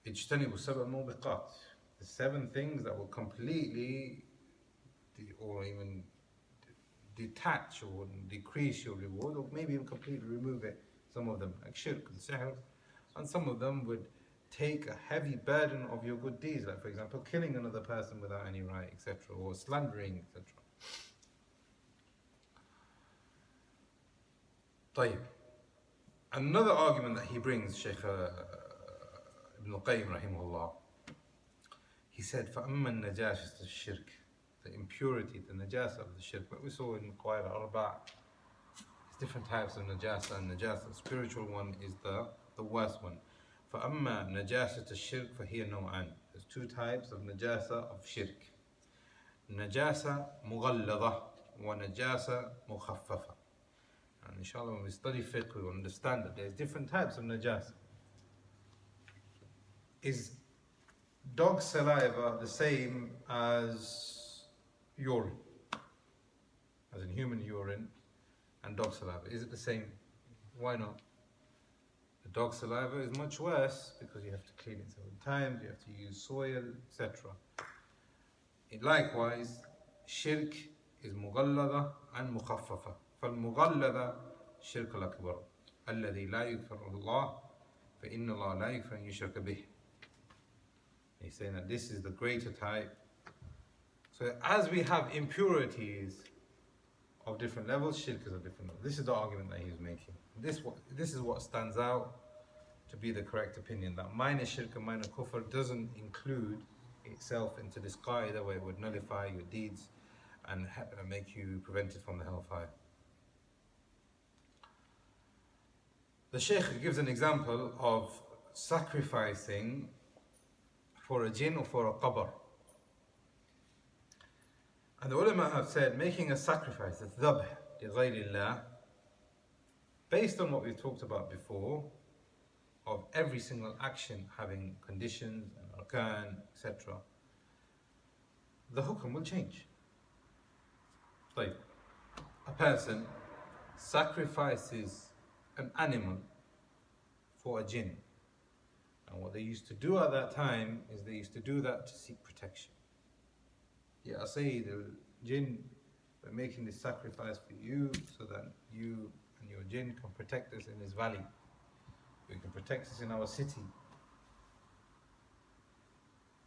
اجتنبوا سبع موبقات, the 7 things that will completely or even detach or decrease your reward, or maybe even completely remove it. Some of them, like shirk and sihr, and some of them would take a heavy burden of your good deeds, like for example killing another person without any right, etc., or slandering, etc. طيب. Another argument that he brings, Shaykh Ibn al-Qayyim rahimahullah, he said فَأَمَّا النَّجَاشَةُ الشِّرْكِ, the impurity, the najasa of the shirk. What we saw in Qaida Arba', there's different types of najasa, and najasa, the spiritual one is the worst one. فَأَمَّا نَجَاسَةُ الشِّرْكِ فَهِيَ نوعان. There's 2 types of najasa of shirk. Najasa مغلظة ونجاسة مخففة. And inshallah when we study fiqh we will understand that there's different types of najasa. Is dog saliva the same as urine, as in human urine and dog saliva? Is it the same? Why not? The dog saliva is much worse because you have to clean it 7 times, you have to use soil, etc. Likewise, shirk is مغلظة and مخففة. فالمغلظة الشرك الأكبر الذي لا يغفر الله فإن الله لا يغفر أن يشرك به. He's saying that this is the greater type. So as we have impurities of different levels, shirk is of different levels. This is the argument that he's making. This is what stands out to be the correct opinion, that minor shirk and minor kufr doesn't include itself into this qaida where it would nullify your deeds and make you prevented from the hellfire. The Shaykh gives an example of sacrificing for a jinn or for a qabr. And the ulama have said making a sacrifice, a dhubh li ghayrillah, based on what we've talked about before, of every single action having conditions and arkan, etc., the hukm will change. Like a person sacrifices an animal for a jinn. And what they used to do at that time is they used to do that to seek protection. Yeah, I say the jinn, we're making this sacrifice for you so that you and your jinn can protect us in this valley. You can protect us in our city.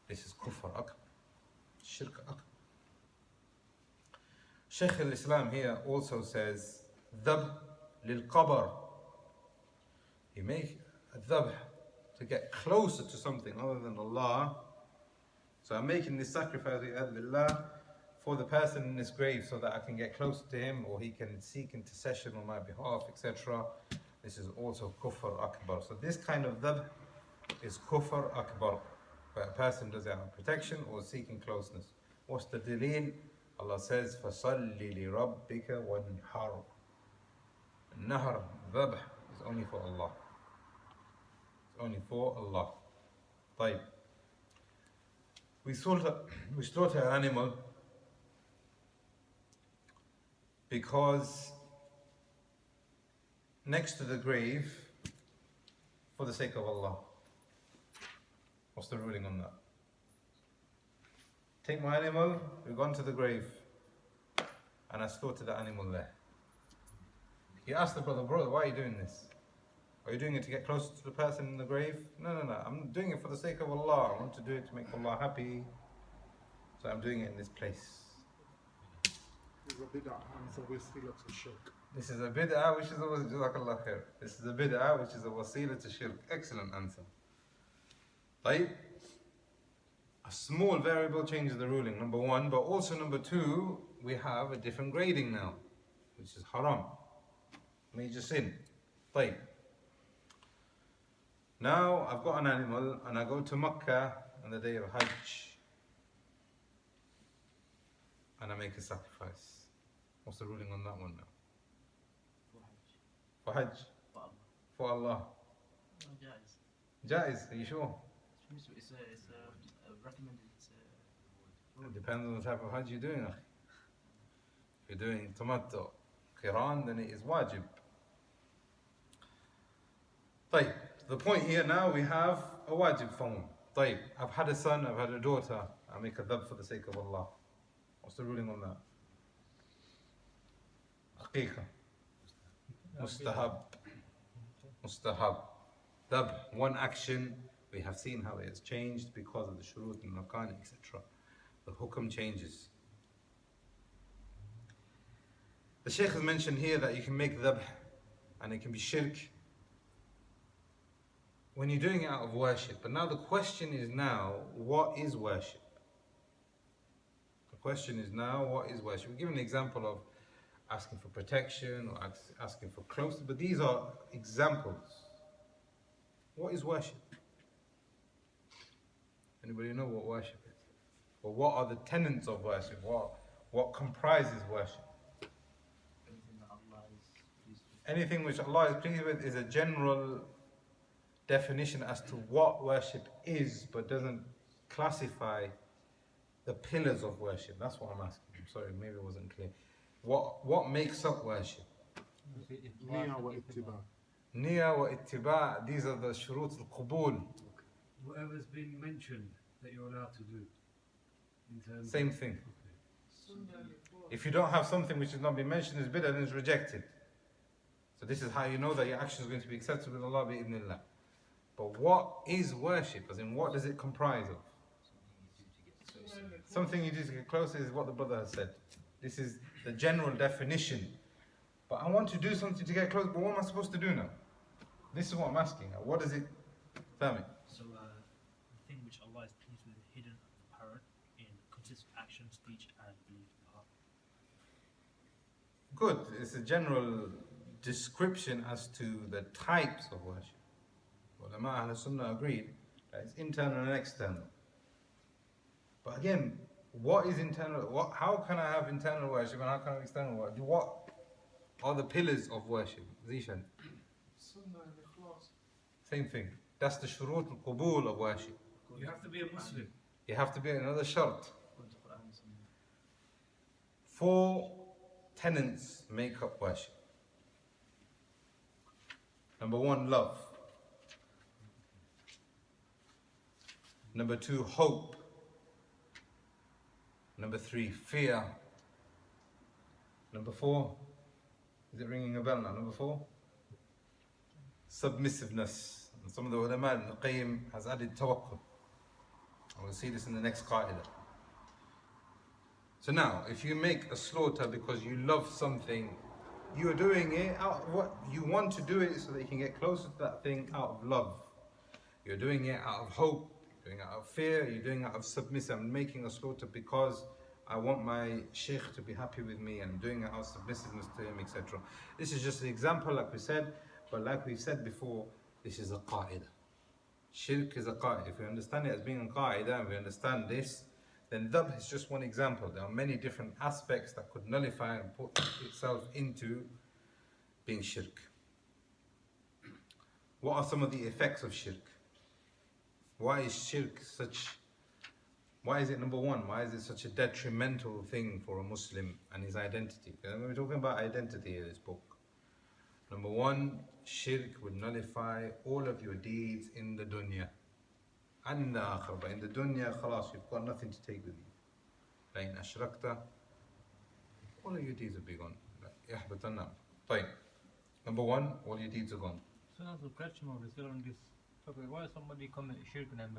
This is kufr akbar, shirk akbar. Shaykh al-Islam here also says, Dhubh lil qabr. You make a dhubh to get closer to something other than Allah. So I'm making this sacrifice for the person in this grave so that I can get closer to him or he can seek intercession on my behalf, etc. This is also kufr akbar. So this kind of dhubh is kufr akbar, where a person does it out of protection or seeking closeness. What's the dalil? Allah says, فَصَلِّ لِرَبِّكَ وَانْحَرْ. Nahr, dhubh, is only for Allah. It's only for Allah. طيب. We slaughter an animal because next to the grave for the sake of Allah. What's the ruling on that? Take my animal, we've gone to the grave and I slaughtered the animal there. He asked the brother, why are you doing this? Are you doing it to get closer to the person in the grave? No, I'm doing it for the sake of Allah. I want to do it to make Allah happy. So I'm doing it in this place. This is a bid'ah and it's a wasila to shirk. This is a bid'ah which is a jazakallah khair. This is a bid'ah which is a wasila to shirk. Excellent answer. Right? A small variable changes the ruling, number one, but also number two, we have a different grading now, which is haram, major sin. Right. Now I've got an animal and I go to Makkah on the day of Hajj and I make a sacrifice. What's the ruling on that one now? For Hajj? For Allah? Jaiz. Jaiz, are you sure? It's recommended. It depends on the type of Hajj you're doing. If you're doing tamattu, qiran, then it is wajib. طيب. The point here now we have a wajib form. طيب. I've had a son, I've had a daughter. I make a dhubh for the sake of Allah. What's the ruling on that? Aqiqah. Mustahab. Mustahab. Dhubh, one action. We have seen how it has changed because of the shurut and arkan, etc. The hukm changes. The Shaykh has mentioned here that you can make dhubh and it can be shirk when you're doing it out of worship. But now the question is now, what is worship? The question is now, what is worship? We give an example of asking for protection or asking for closeness, but these are examples. What is worship? Anybody know what worship is? Or what are the tenets of worship? What comprises worship? Anything which Allah is pleased with is a general definition as to what worship is, but doesn't classify the pillars of worship. That's what I'm asking. I'm sorry, maybe it wasn't clear. What makes up worship? Niya wa ittiba. Niya wa ittiba. These are the shurut al-qubul. Whatever's been mentioned that you're allowed to do. In terms Same thing. If you don't have something which has not been mentioned as bid'ah, then it's rejected. So this is how you know that your action is going to be accepted with Allah bi'idhnillah. But what is worship? As in, what does it comprise of? Something you do to get closer is what the brother has said. This is the general definition. But I want to do something to get closer, but what am I supposed to do now? This is what I'm asking. What does it tell me? So the thing which Allah is pleased with is hidden and apparent in consists of action, speech and belief in the heart. Good. It's a general description as to the types of worship. Ulama Ahl Sunnah agreed that it's internal and external. But again, what is internal? How can I have internal worship and how can I have external worship? What are the pillars of worship? Zishan. Sunnah and al-Khas. Same thing. That's the shurut al-qubul of worship. You have to be a Muslim. You have to be another shart. According to Quran and Sunnah. 4 tenets make up worship. Number 1, love. Number 2, hope. Number 3, fear. Number 4, is it ringing a bell now? Number 4, submissiveness. And some of the ulama, Ibn Qayyim has added tawakkul. And we'll see this in the next qa'idah. So now, if you make a slaughter because you love something, you are doing it out of what you want to do it so that you can get closer to that thing out of love. You're doing it out of hope, you're doing it out of fear, you're doing it out of submissive. I'm making a slaughter because I want my sheikh to be happy with me and doing it out of submissiveness to him, etc. This is just an example, like we said, but like we've said before, this is a qa'idah. Shirk is a qa'idah. If we understand it as being a qa'idah and we understand this, then Dhubh is just one example. There are many different aspects that could nullify and put itself into being shirk. What are some of the effects of shirk? Why is shirk why is it number 1? Why is it such a detrimental thing for a Muslim and his identity? Because we're talking about identity in this book. Number 1, shirk would nullify all of your deeds in the dunya and in the akhirah. But in the dunya, khalas, you've got nothing to take with you. لَإِنْ أَشْرَكْتَ, all of your deeds will be gone. يَحْبَطَ النَّارُ. طيب. Number 1, all your deeds are gone. So now the question is still on this topic. Why somebody commit shirk and then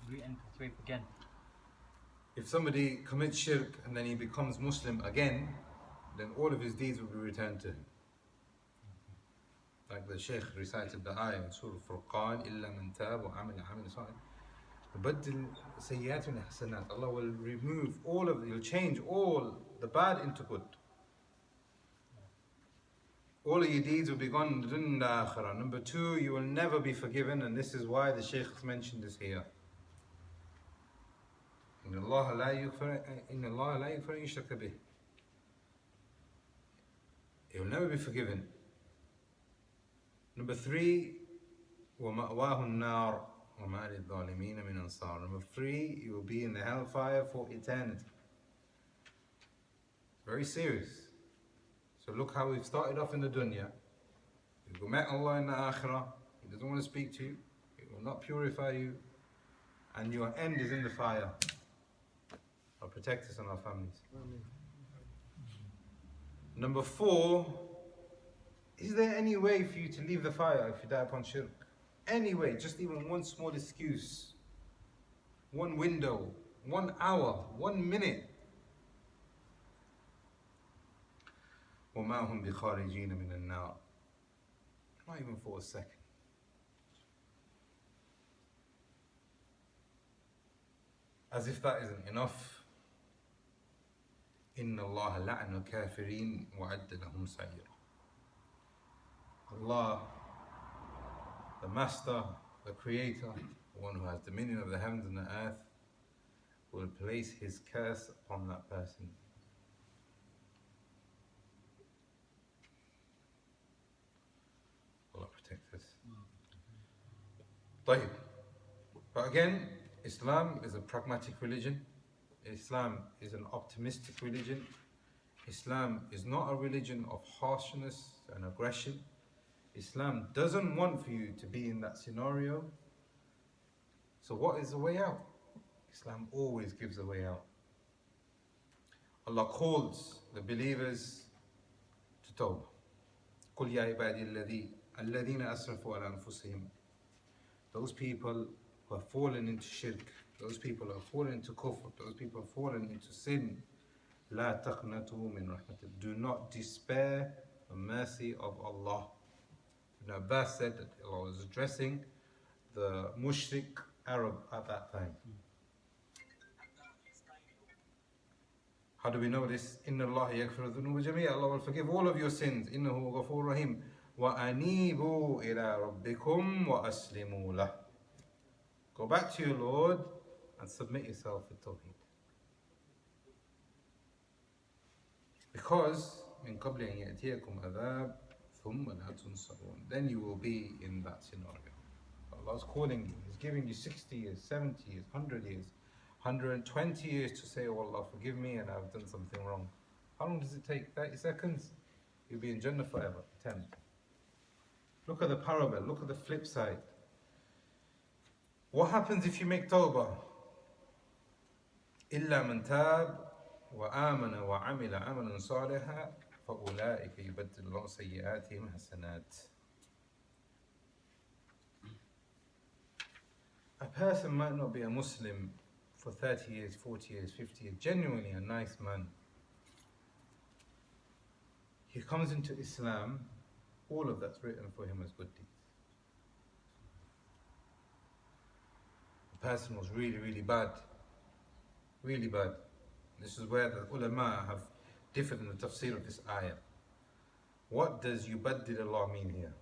re-enter faith again? If somebody commits shirk and then he becomes Muslim again, then all of his deeds will be returned to him. Like the Shaykh recited the ayah in Surah Furqan, إِلَّا مَنْ تَابَ وَعَمِلَ عَمِلَ صَالِحًا يُبَدِّلْ سَيِّئَاتٍ حَسَنَاتٍ. Allah will remove all of it, He'll change all the bad into good. All of your deeds will be gone in the Dunya and Akhirah. Number 2, you will never be forgiven, and this is why the Shaykh mentioned this here. إِنَّ اللَّهَ لَا يُغْفِرُ أَن يُشْرَكَ بِهِ. He will never be forgiven. Number 3, وَمَأْوَاهُ النَّارُ وَمَا لِلظَّالِمِينَ مِنْ أَنصَارٍ. Number 3, you will be in the hellfire for eternity. Very serious. So look how we've started off in the dunya. You've met Allah in the akhirah. He doesn't want to speak to you. He will not purify you. And your end is in the fire. Allah protect us and our families. Number 4, is there any way for you to leave the fire if you die upon shirk? Any way, just even one small excuse, one window, 1 hour, 1 minute. وَمَا هُمْ بِخَارِجِينَ مِنَ النَّارِ. Not even for a second. As if that isn't enough. إِنَّ اللَّهَ لَعْنَ الْكَافِرِينَ وَعَدَّ لَهُمْ سَعِيرًا. Allah, the Master, the Creator, the one who has dominion of the heavens and the earth, will place His curse upon that person. Allah protect us. طيب. But again, Islam is a pragmatic religion. Islam is an optimistic religion. Islam is not a religion of harshness and aggression. Islam doesn't want for you to be in that scenario. So what is the way out? Islam always gives a way out. Allah calls the believers to tawbah. قُلْ يَا عِبَادِي الَّذِينَ أَسْرَفُوا عَلَى أَنفُسِهِمْ. Those people who have fallen into shirk, those people who have fallen into kufr, those people who have fallen into sin, لَا تَقْنَطُوا مِنْ رَحْمَةِ اللَّهِ. Do not despair the mercy of Allah. Ibn Abbas said that Allah was addressing the mushrik Arab at that time. How do we know this? إِنَّ اللَّهَ يَغْفِرُ الذُّنُوبَ جَمِيعًا. Allah will forgive all of your sins. إِنَّهُ غَفُورٌ رَحِيمٌ. وَأَنِيبُوا إِلَىٰ رَبِّكُمْ وَأَسْلِمُوا لَهُ. Go back to your Lord and submit yourself with tawheed. Because من قبل أن يأتيكم عذاب ثم لا تنصرون. Then you will be in that scenario. Allah's calling you. He's giving you 60 years, 70 years, 100 years, 120 years to say, oh Allah, forgive me and I've done something wrong. How long does it take? 30 seconds? You'll be in Jannah forever. 10. Look at the parable. Look at the flip side. What happens if you make tawbah? إِلَّا مَنْ تَابَ وَآمَنَ وَعَمِلَ عَمَلًا صَالِحًا فَأُولَٰئِكَ يُبَدِّلُ اللَّهُ سَيِّئَاتِهِمْ حَسَنَاتٍ. A person might not be a Muslim for 30 years, 40 years, 50 years, genuinely a nice man. He comes into Islam, all of that's written for him as good deeds. The person was really, really bad. Really bad. This is where the ulama have differed in the tafsir of this ayah. What does yubaddil Allah mean here?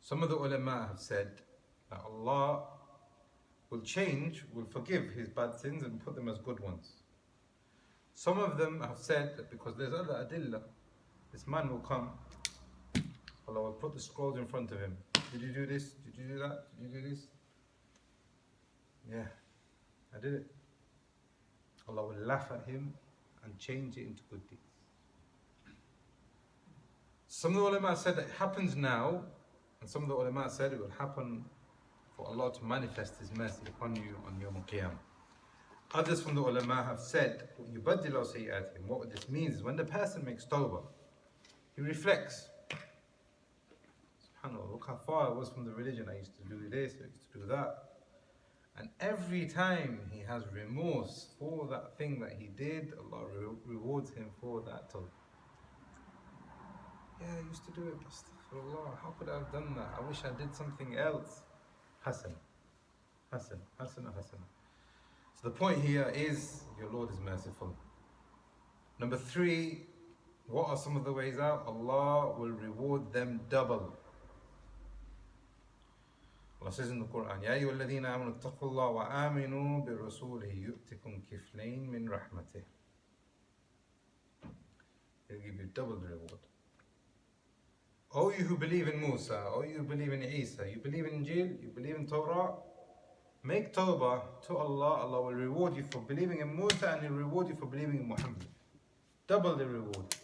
Some of the ulama have said that Allah will change, will forgive his bad sins and put them as good ones. Some of them have said that because there's other adillah, this man will come, Allah will put the scrolls in front of him. Did you do this? Did you do that? Did you do this? Yeah, I did it. Allah will laugh at him and change it into good deeds. Some of the ulama said that it happens now, and some of the ulama said it will happen for Allah to manifest His mercy upon you on Yawm al-Qiyamah. Others from the ulama have said, يُبَدِّلُ سَيِّئَاتِهِمْ. What this means is when the person makes tawbah, he reflects. SubhanAllah, look how far I was from the religion. I used to do this, I used to do that. And every time he has remorse for that thing that he did, Allah rewards him for that tawbah. Yeah, I used to do it, astaghfirullah, how could I have done that? I wish I did something else. Hasan. So the point here is, your Lord is merciful. Number 3, what are some of the ways out? Allah will reward them double. Allah says in the Quran, يَا أَيُّهَا الَّذِينَ آمَنُوا اتَّقُوا اللَّهَ وَآمِنُوا بِرَسُولِهِ يُؤْتِكُمْ كِفْلَيْن مِّن رَحْمَتِهِ. He'll give you double the reward. O you who believe in Musa, O you who believe in Isa, you believe in Injil, you believe in Torah, make tawbah to Allah. Allah will reward you for believing in Musa and He'll reward you for believing in Muhammad. Double the reward.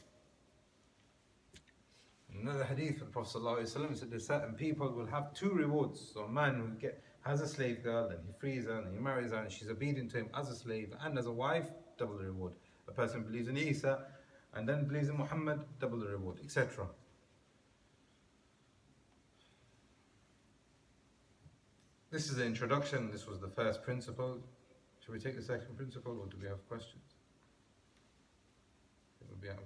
Another hadith of the Prophet ﷺ said that certain people will have 2 rewards. So a man who has a slave girl and he frees her and he marries her and she's obedient to him as a slave and as a wife, double the reward. A person believes in Isa and then believes in Muhammad, double the reward, etc. This is the introduction. This was the first principle. Should we take the second principle or do we have questions? We have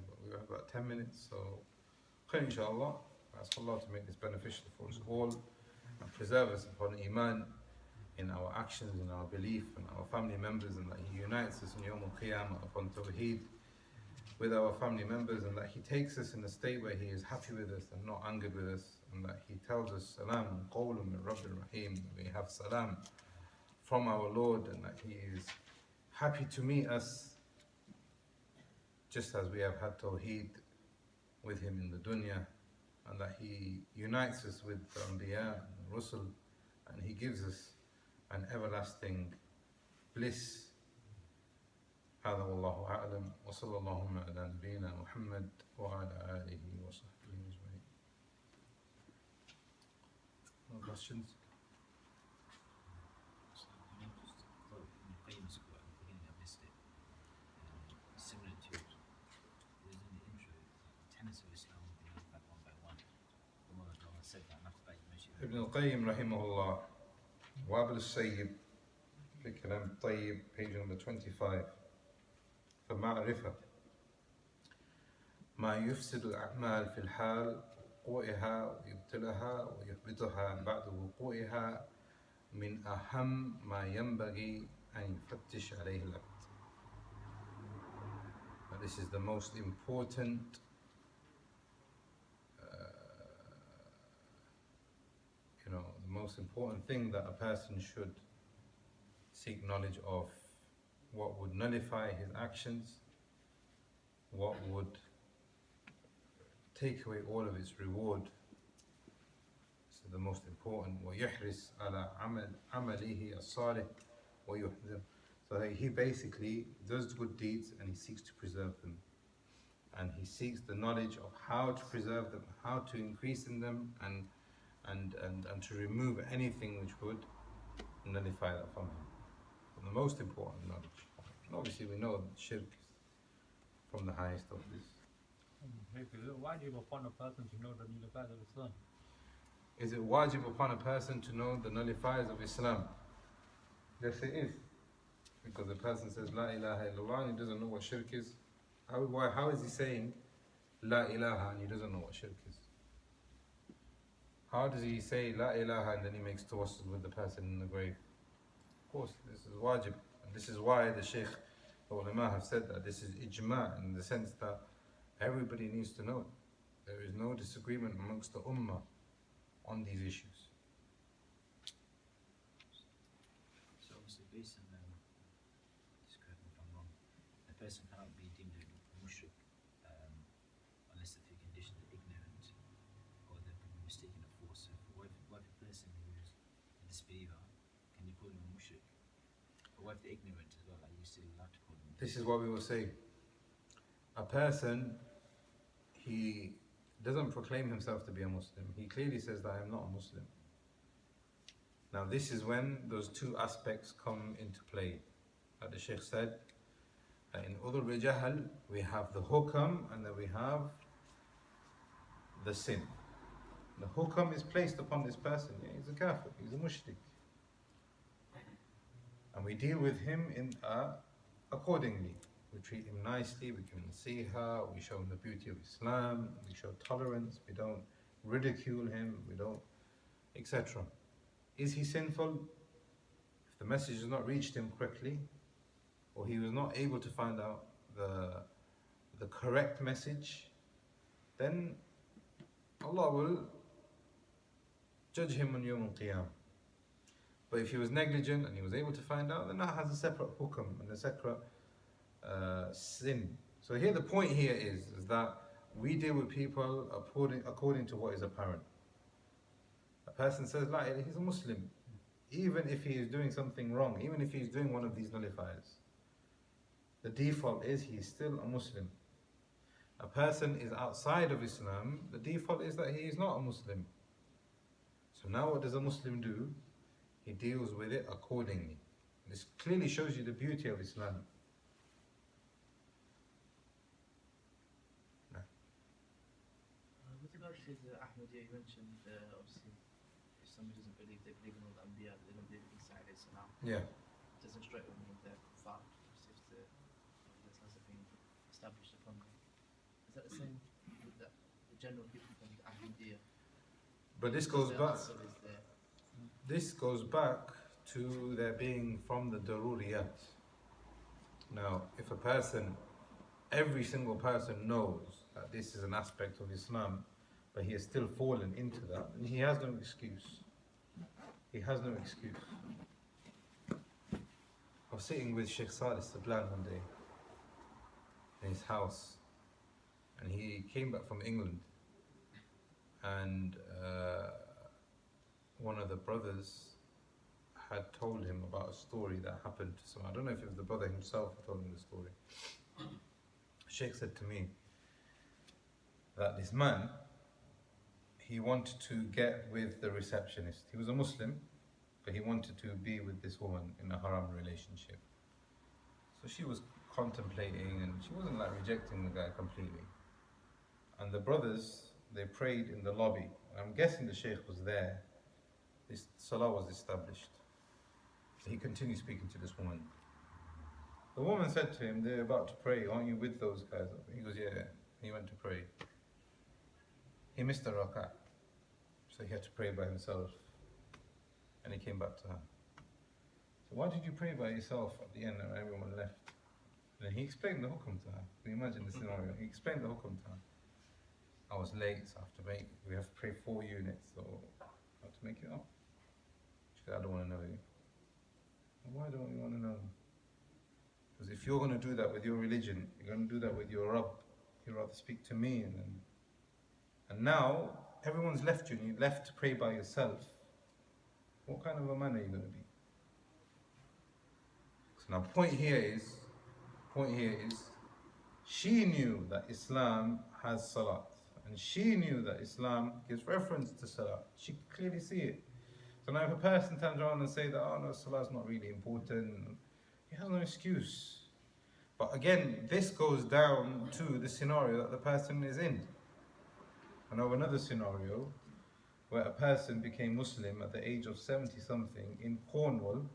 about 10 minutes, so inshallah, ask Allah to make this beneficial for us all and preserve us upon Iman in our actions, in our belief, and our family members, and that He unites us in Yawm al-Qiyamah upon Tawheed with our family members, and that He takes us in a state where He is happy with us and not angered with us, and that He tells us Salam qawlun min Rabbil Rahim, we have Salam from our Lord, and that He is happy to meet us just as we have had Tawheed with Him in the dunya, and that He unites us with the Anbiya and the Rusul, and He gives us an everlasting bliss. هذا والله أعلم وصلى اللهم على نبينا محمد وعلى آله وصحبه أجمعين. No questions? said that, and after that you mentioned Ibn al-Qayyim rahimahullah, Wabil al-Sayyib, في كلام الطيب, page number 25, فمعرفة ما يفسد الأعمال في الحال وقوعها ويبطلها ويحبطها بعد وقوعها من أهم ما ينبغي أن يفتش عليه العبد. This is the most important the most important thing that a person should seek knowledge of. What would nullify his actions, what would take away all of its reward. This is the most important. وَيُحْرِسْ عَلَى عَمَلِهِ الصَّالِحِ وَيُحْذِرْ. So that he basically does good deeds and he seeks to preserve them. And he seeks the knowledge of how to preserve them, how to increase in them, and to remove anything which would nullify that from him. And the most important knowledge. And obviously we know that shirk is from the highest of this. Is it wajib upon a person to know the nullifiers of Islam? Is it wajib upon a person to know the nullifiers of Islam? Yes, it is. Because the person says La ilaha illallah and he doesn't know what shirk is. How is he saying La ilaha and he doesn't know what shirk is? How does he say La ilaha and then he makes tawassul with the person in the grave? Of course, this is wajib. And this is why the Shaykh, the ulama have said that this is ijma, in the sense that everybody needs to know it. There is no disagreement amongst the ummah on these issues. So obviously based on, just correct me if I'm wrong, a person cannot be deemed a mushrik unless the three conditions are ignorant or they're mistaken a force. So what if a person who's a disbeliever, can you call him a mushrik? Or what if they're ignorant as well, like you still allowed to call them? This is what we will say. A person, he doesn't proclaim himself to be a Muslim. He clearly says that I am not a Muslim. Now this is when those two aspects come into play. Like the Shaykh said, in Udhr Jahl we have the Hukm and then we have the sin. The Hukm is placed upon this person. Yeah, he's a kafir, he's a mushrik. And we deal with him accordingly. We treat him nicely, we give him nasiha, we show him the beauty of Islam, we show tolerance, we don't ridicule him, we don't, etc. Is he sinful? If the message has not reached him quickly, or he was not able to find out the correct message, then Allah will judge him on Yawm al-Qiyam. But if he was negligent and he was able to find out, then that has a separate hukm and a separate sin. So here the point here is that we deal with people according to what is apparent. A person says, like, he's a Muslim, even if he is doing something wrong, even if he's doing one of these nullifiers. The default is he is still a Muslim. A person is outside of Islam, the default is that he is not a Muslim. So now what does a Muslim do? He deals with it accordingly. This clearly shows you the beauty of Islam. With regards to the Ahmadiyya, you mentioned obviously if somebody doesn't believe, they believe in all the Anbiya, they don't believe in Isa alayhi salam. Yeah. It doesn't straight away mean they're kuffar, just if this hasn't been established upon them. Is that the same with the general people from the Ahmadiyya? But this goes The back. asl is there. This goes back to their being from the daruriyat. Now, if a person, every single person knows that this is an aspect of Islam, but he has still fallen into that, then he has no excuse. He has no excuse. I was sitting with Sheikh Salih Sablan one day in his house, and he came back from England, and one of the brothers had told him about a story that happened to someone. I don't know if it was the brother himself who told him the story. Sheikh said to me that this man, he wanted to get with the receptionist. He was a Muslim, but he wanted to be with this woman in a haram relationship. So she was contemplating, and she wasn't like rejecting the guy completely. And the brothers, they prayed in the lobby. I'm guessing the Shaykh was there. This salah was established. He continued speaking to this woman. The woman said to him, they're about to pray, aren't you with those guys? He goes, yeah. He went to pray. He missed a rak'ah, so he had to pray by himself. And he came back to her. So why did you pray by yourself at the end and everyone left? And he explained the hukm to her. Can you imagine the scenario? He explained the hukm to her. I was late, so we have to pray 4 units, so I have to make it up. She said, I don't want to know you. Why don't you want to know? Because if you're going to do that with your religion, you're going to do that with your Rabb, you'd rather speak to me. And now, everyone's left you and you're left to pray by yourself. What kind of a man are you going to be? So now point here is, she knew that Islam has salat. And she knew that Islam gives reference to salat. She could clearly see it. So now if a person turns around and say that, oh no, salat's not really important, he has no excuse. But again, this goes down to the scenario that the person is in. I know another scenario where a person became Muslim at the age of 70 something in Cornwall,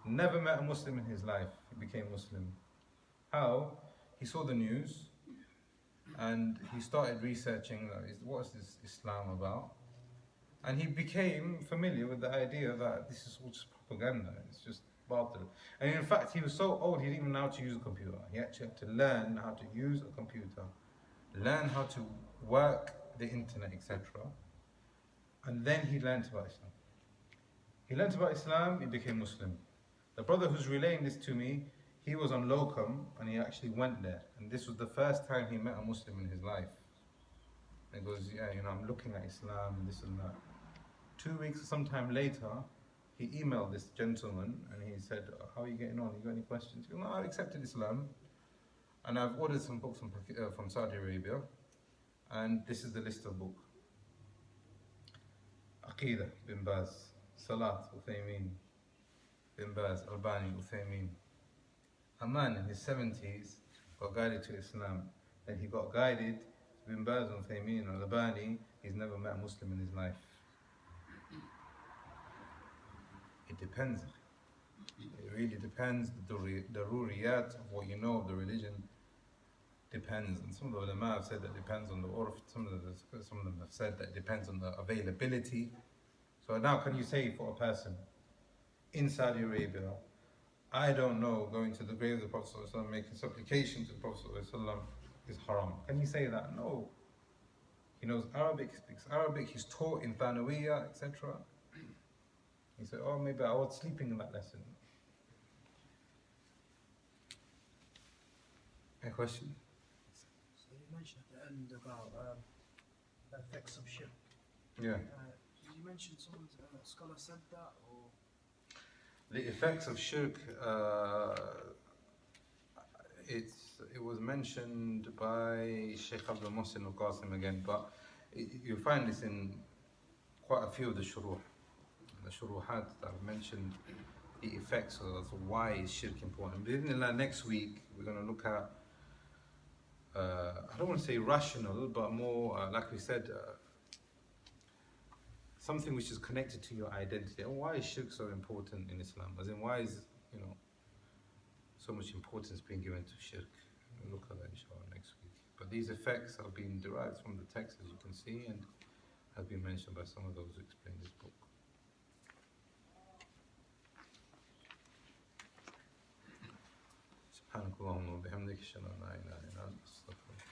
never met a Muslim in his life. He became Muslim. How? He saw the news and he started researching what is this Islam about, and he became familiar with the idea that this is all just propaganda, it's just batil. And in fact he was so old he didn't even know how to use a computer. He actually had to learn how to use a computer, learn how to work the internet, etc. And then he learned about Islam. He learned about Islam, he became Muslim. The brother who's relaying this to me, he was on locum and he actually went there. And this was the first time he met a Muslim in his life. And he goes, yeah, I'm looking at Islam and this and that. 2 weeks or sometime later, he emailed this gentleman and he said, how are you getting on? You got any questions? He goes, no, I accepted Islam. And I've ordered some books from Saudi Arabia. And this is the list of books. Aqidah, Bin Baz. Salat, Uthaymeen. Bin Baz, Albani, Uthaymeen. A man in his 70s got guided to Islam. Then he got guided to Bin Baz, Uthaymeen, Albani. He's never met a Muslim in his life. It depends. It really depends. The daruriyat of what you know of the religion depends. And some of the ulama have said that depends on the urf. Some of them have said that depends on the availability. So now can you say for a person in Saudi Arabia, I don't know, going to the grave of the Prophet ﷺ, making supplication to the Prophet ﷺ is haram? Can you say that? No. He knows Arabic, he speaks Arabic, he's taught in Thanawiyah, etc. He said, oh, maybe I was sleeping in that lesson. A question? So you mentioned at the end about the effects of shirk. Yeah. Did you mention someone, a scholar said that, or? The effects of shirk, it was mentioned by Sheikh Abdul Muhsin al-Qasim again, but you find this in quite a few of the shuruh. The shuruhat that I've mentioned the effects of why is shirk important. But next week we're going to look at, I don't want to say rational, but more, like we said, something which is connected to your identity. And why is shirk so important in Islam? As in, why is, so much importance being given to shirk? We'll look at that inshallah next week. But these effects have been derived from the text, as you can see, and have been mentioned by some of those who explain this book. سبحانك اللهم وبحمدك اشهد ان لا اله الا انت استغفرك